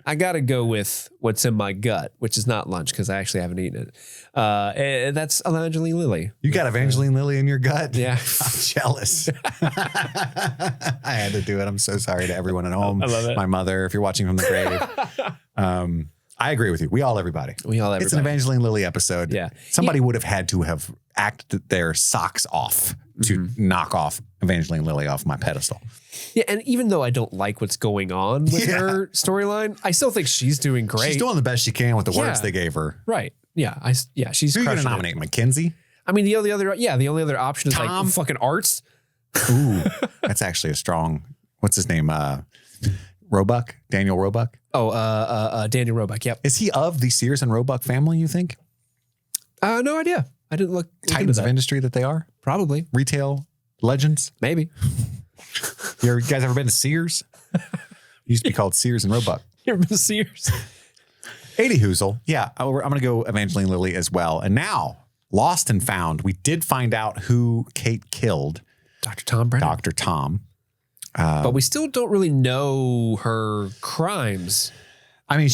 Speaker 2: I got to go with what's in my gut, which is not lunch because I actually haven't eaten it. And that's Evangeline Lilly.
Speaker 1: You got Evangeline Lilly in your gut?
Speaker 2: Yeah.
Speaker 1: I'm jealous. I had to do it. I'm so sorry to everyone at home.
Speaker 2: I love it.
Speaker 1: My mother, if you're watching from the grave. I agree with you. Everybody. It's an Evangeline Lilly episode.
Speaker 2: Yeah.
Speaker 1: Somebody would have had to have acted their socks off to knock off Evangeline Lilly off my pedestal.
Speaker 2: Yeah, and even though I don't like what's going on with her storyline, I still think she's doing great.
Speaker 1: She's doing the best she can with the words they gave her.
Speaker 2: Right. Yeah. She's
Speaker 1: Who are you going to
Speaker 2: crushing
Speaker 1: nominate? McKenzie?
Speaker 2: I mean, the only other option is
Speaker 1: Tom?
Speaker 2: like fucking Arts.
Speaker 1: Ooh, that's actually a strong, what's his name? Roebuck? Daniel Roebuck?
Speaker 2: Oh, Daniel Roebuck. Yep.
Speaker 1: Is he of the Sears and Roebuck family, you think?
Speaker 2: No idea. I didn't look
Speaker 1: Titans of industry that they are?
Speaker 2: Probably.
Speaker 1: Retail legends?
Speaker 2: Maybe.
Speaker 1: You guys ever been to Sears? It used to be called Sears and Roebuck.
Speaker 2: You ever been to Sears?
Speaker 1: 80 Hoozle. Yeah, I'm going to go Evangeline Lilly as well. And now, lost and found, we did find out who Kate killed.
Speaker 2: Dr. Tom Brennan.
Speaker 1: Dr. Tom.
Speaker 2: But we still don't really know her crimes.
Speaker 1: I mean,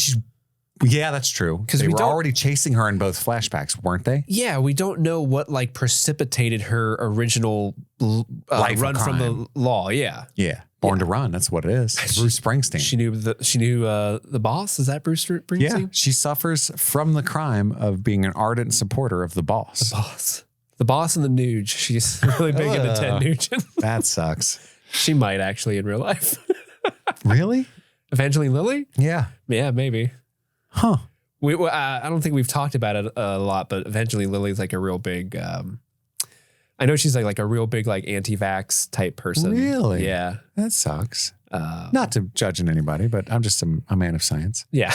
Speaker 1: that's true. Because they were already chasing her in both flashbacks, weren't they?
Speaker 2: Yeah, we don't know what like precipitated her original run from the law. Yeah.
Speaker 1: Yeah. Born to Run. That's what it is. Bruce Springsteen.
Speaker 2: She knew the boss. Is that Bruce Springsteen?
Speaker 1: Yeah. She suffers from the crime of being an ardent supporter of the boss.
Speaker 2: The boss and the Nuge. She's really big into Ted Nugent.
Speaker 1: That sucks.
Speaker 2: She might actually in real life.
Speaker 1: Really?
Speaker 2: Evangeline Lilly?
Speaker 1: Yeah.
Speaker 2: Yeah, maybe.
Speaker 1: Huh.
Speaker 2: I don't think we've talked about it a lot, but Evangeline Lilly is like a real big. I know she's like a real big like anti-vax type person.
Speaker 1: Really?
Speaker 2: Yeah.
Speaker 1: That sucks. Not to judge anybody, but I'm just a man of science.
Speaker 2: Yeah.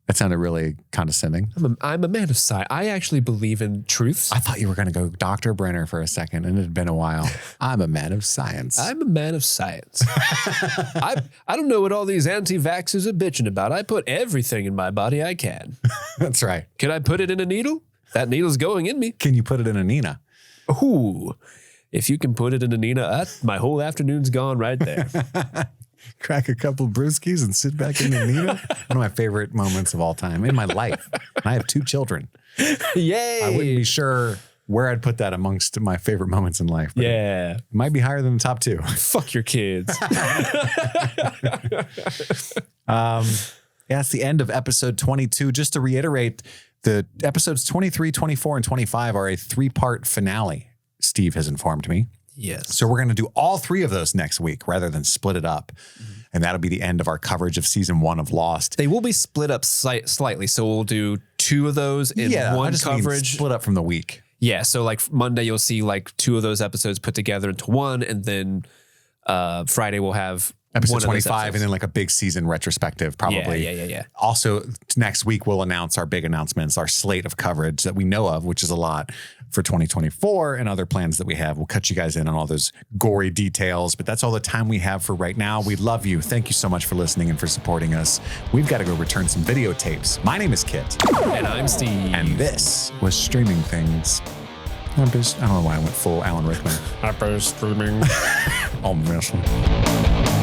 Speaker 1: That sounded really condescending.
Speaker 2: I'm a man of science. I actually believe in truths.
Speaker 1: I thought you were going to go Dr. Brenner for a second, and it had been a while. I'm a man of science.
Speaker 2: I'm a man of science. I don't know what all these anti-vaxxers are bitching about. I put everything in my body I can.
Speaker 1: That's right.
Speaker 2: Can I put it in a needle? That needle's going in me.
Speaker 1: Can you put it in a Nina?
Speaker 2: Ooh, if you can put it in a Nina, my whole afternoon's gone right there.
Speaker 1: Crack a couple brewskis and sit back in the Nina. One of my favorite moments of all time in my life. And I have 2 children.
Speaker 2: Yay!
Speaker 1: I wouldn't be sure where I'd put that amongst my favorite moments in life.
Speaker 2: Yeah.
Speaker 1: It might be higher than the top 2.
Speaker 2: Fuck your kids.
Speaker 1: It's the end of episode 22. Just to reiterate, the episodes 23, 24, and 25 are a 3-part finale, Steve has informed me.
Speaker 2: Yes.
Speaker 1: So we're going to do all 3 of those next week rather than split it up. And that'll be the end of our coverage of season 1 of Lost.
Speaker 2: They will be split up slightly. So we'll do 2 of those in one coverage.
Speaker 1: Split up from the week.
Speaker 2: Yeah. So like Monday, you'll see like 2 of those episodes put together into one. And then Friday, we'll have
Speaker 1: episode
Speaker 2: one of those
Speaker 1: 25, and then like a big season retrospective, probably.
Speaker 2: Yeah.
Speaker 1: Also, next week we'll announce our big announcements, our slate of coverage that we know of, which is a lot for 2024, and other plans that we have. We'll cut you guys in on all those gory details, but that's all the time we have for right now. We love you. Thank you so much for listening and for supporting us. We've got to go return some videotapes. My name is Kit.
Speaker 2: And I'm Steve.
Speaker 1: And this was Streaming Things. I don't know why I went full Alan Rickman.
Speaker 2: Hyper streaming.
Speaker 1: Oh, wrestling.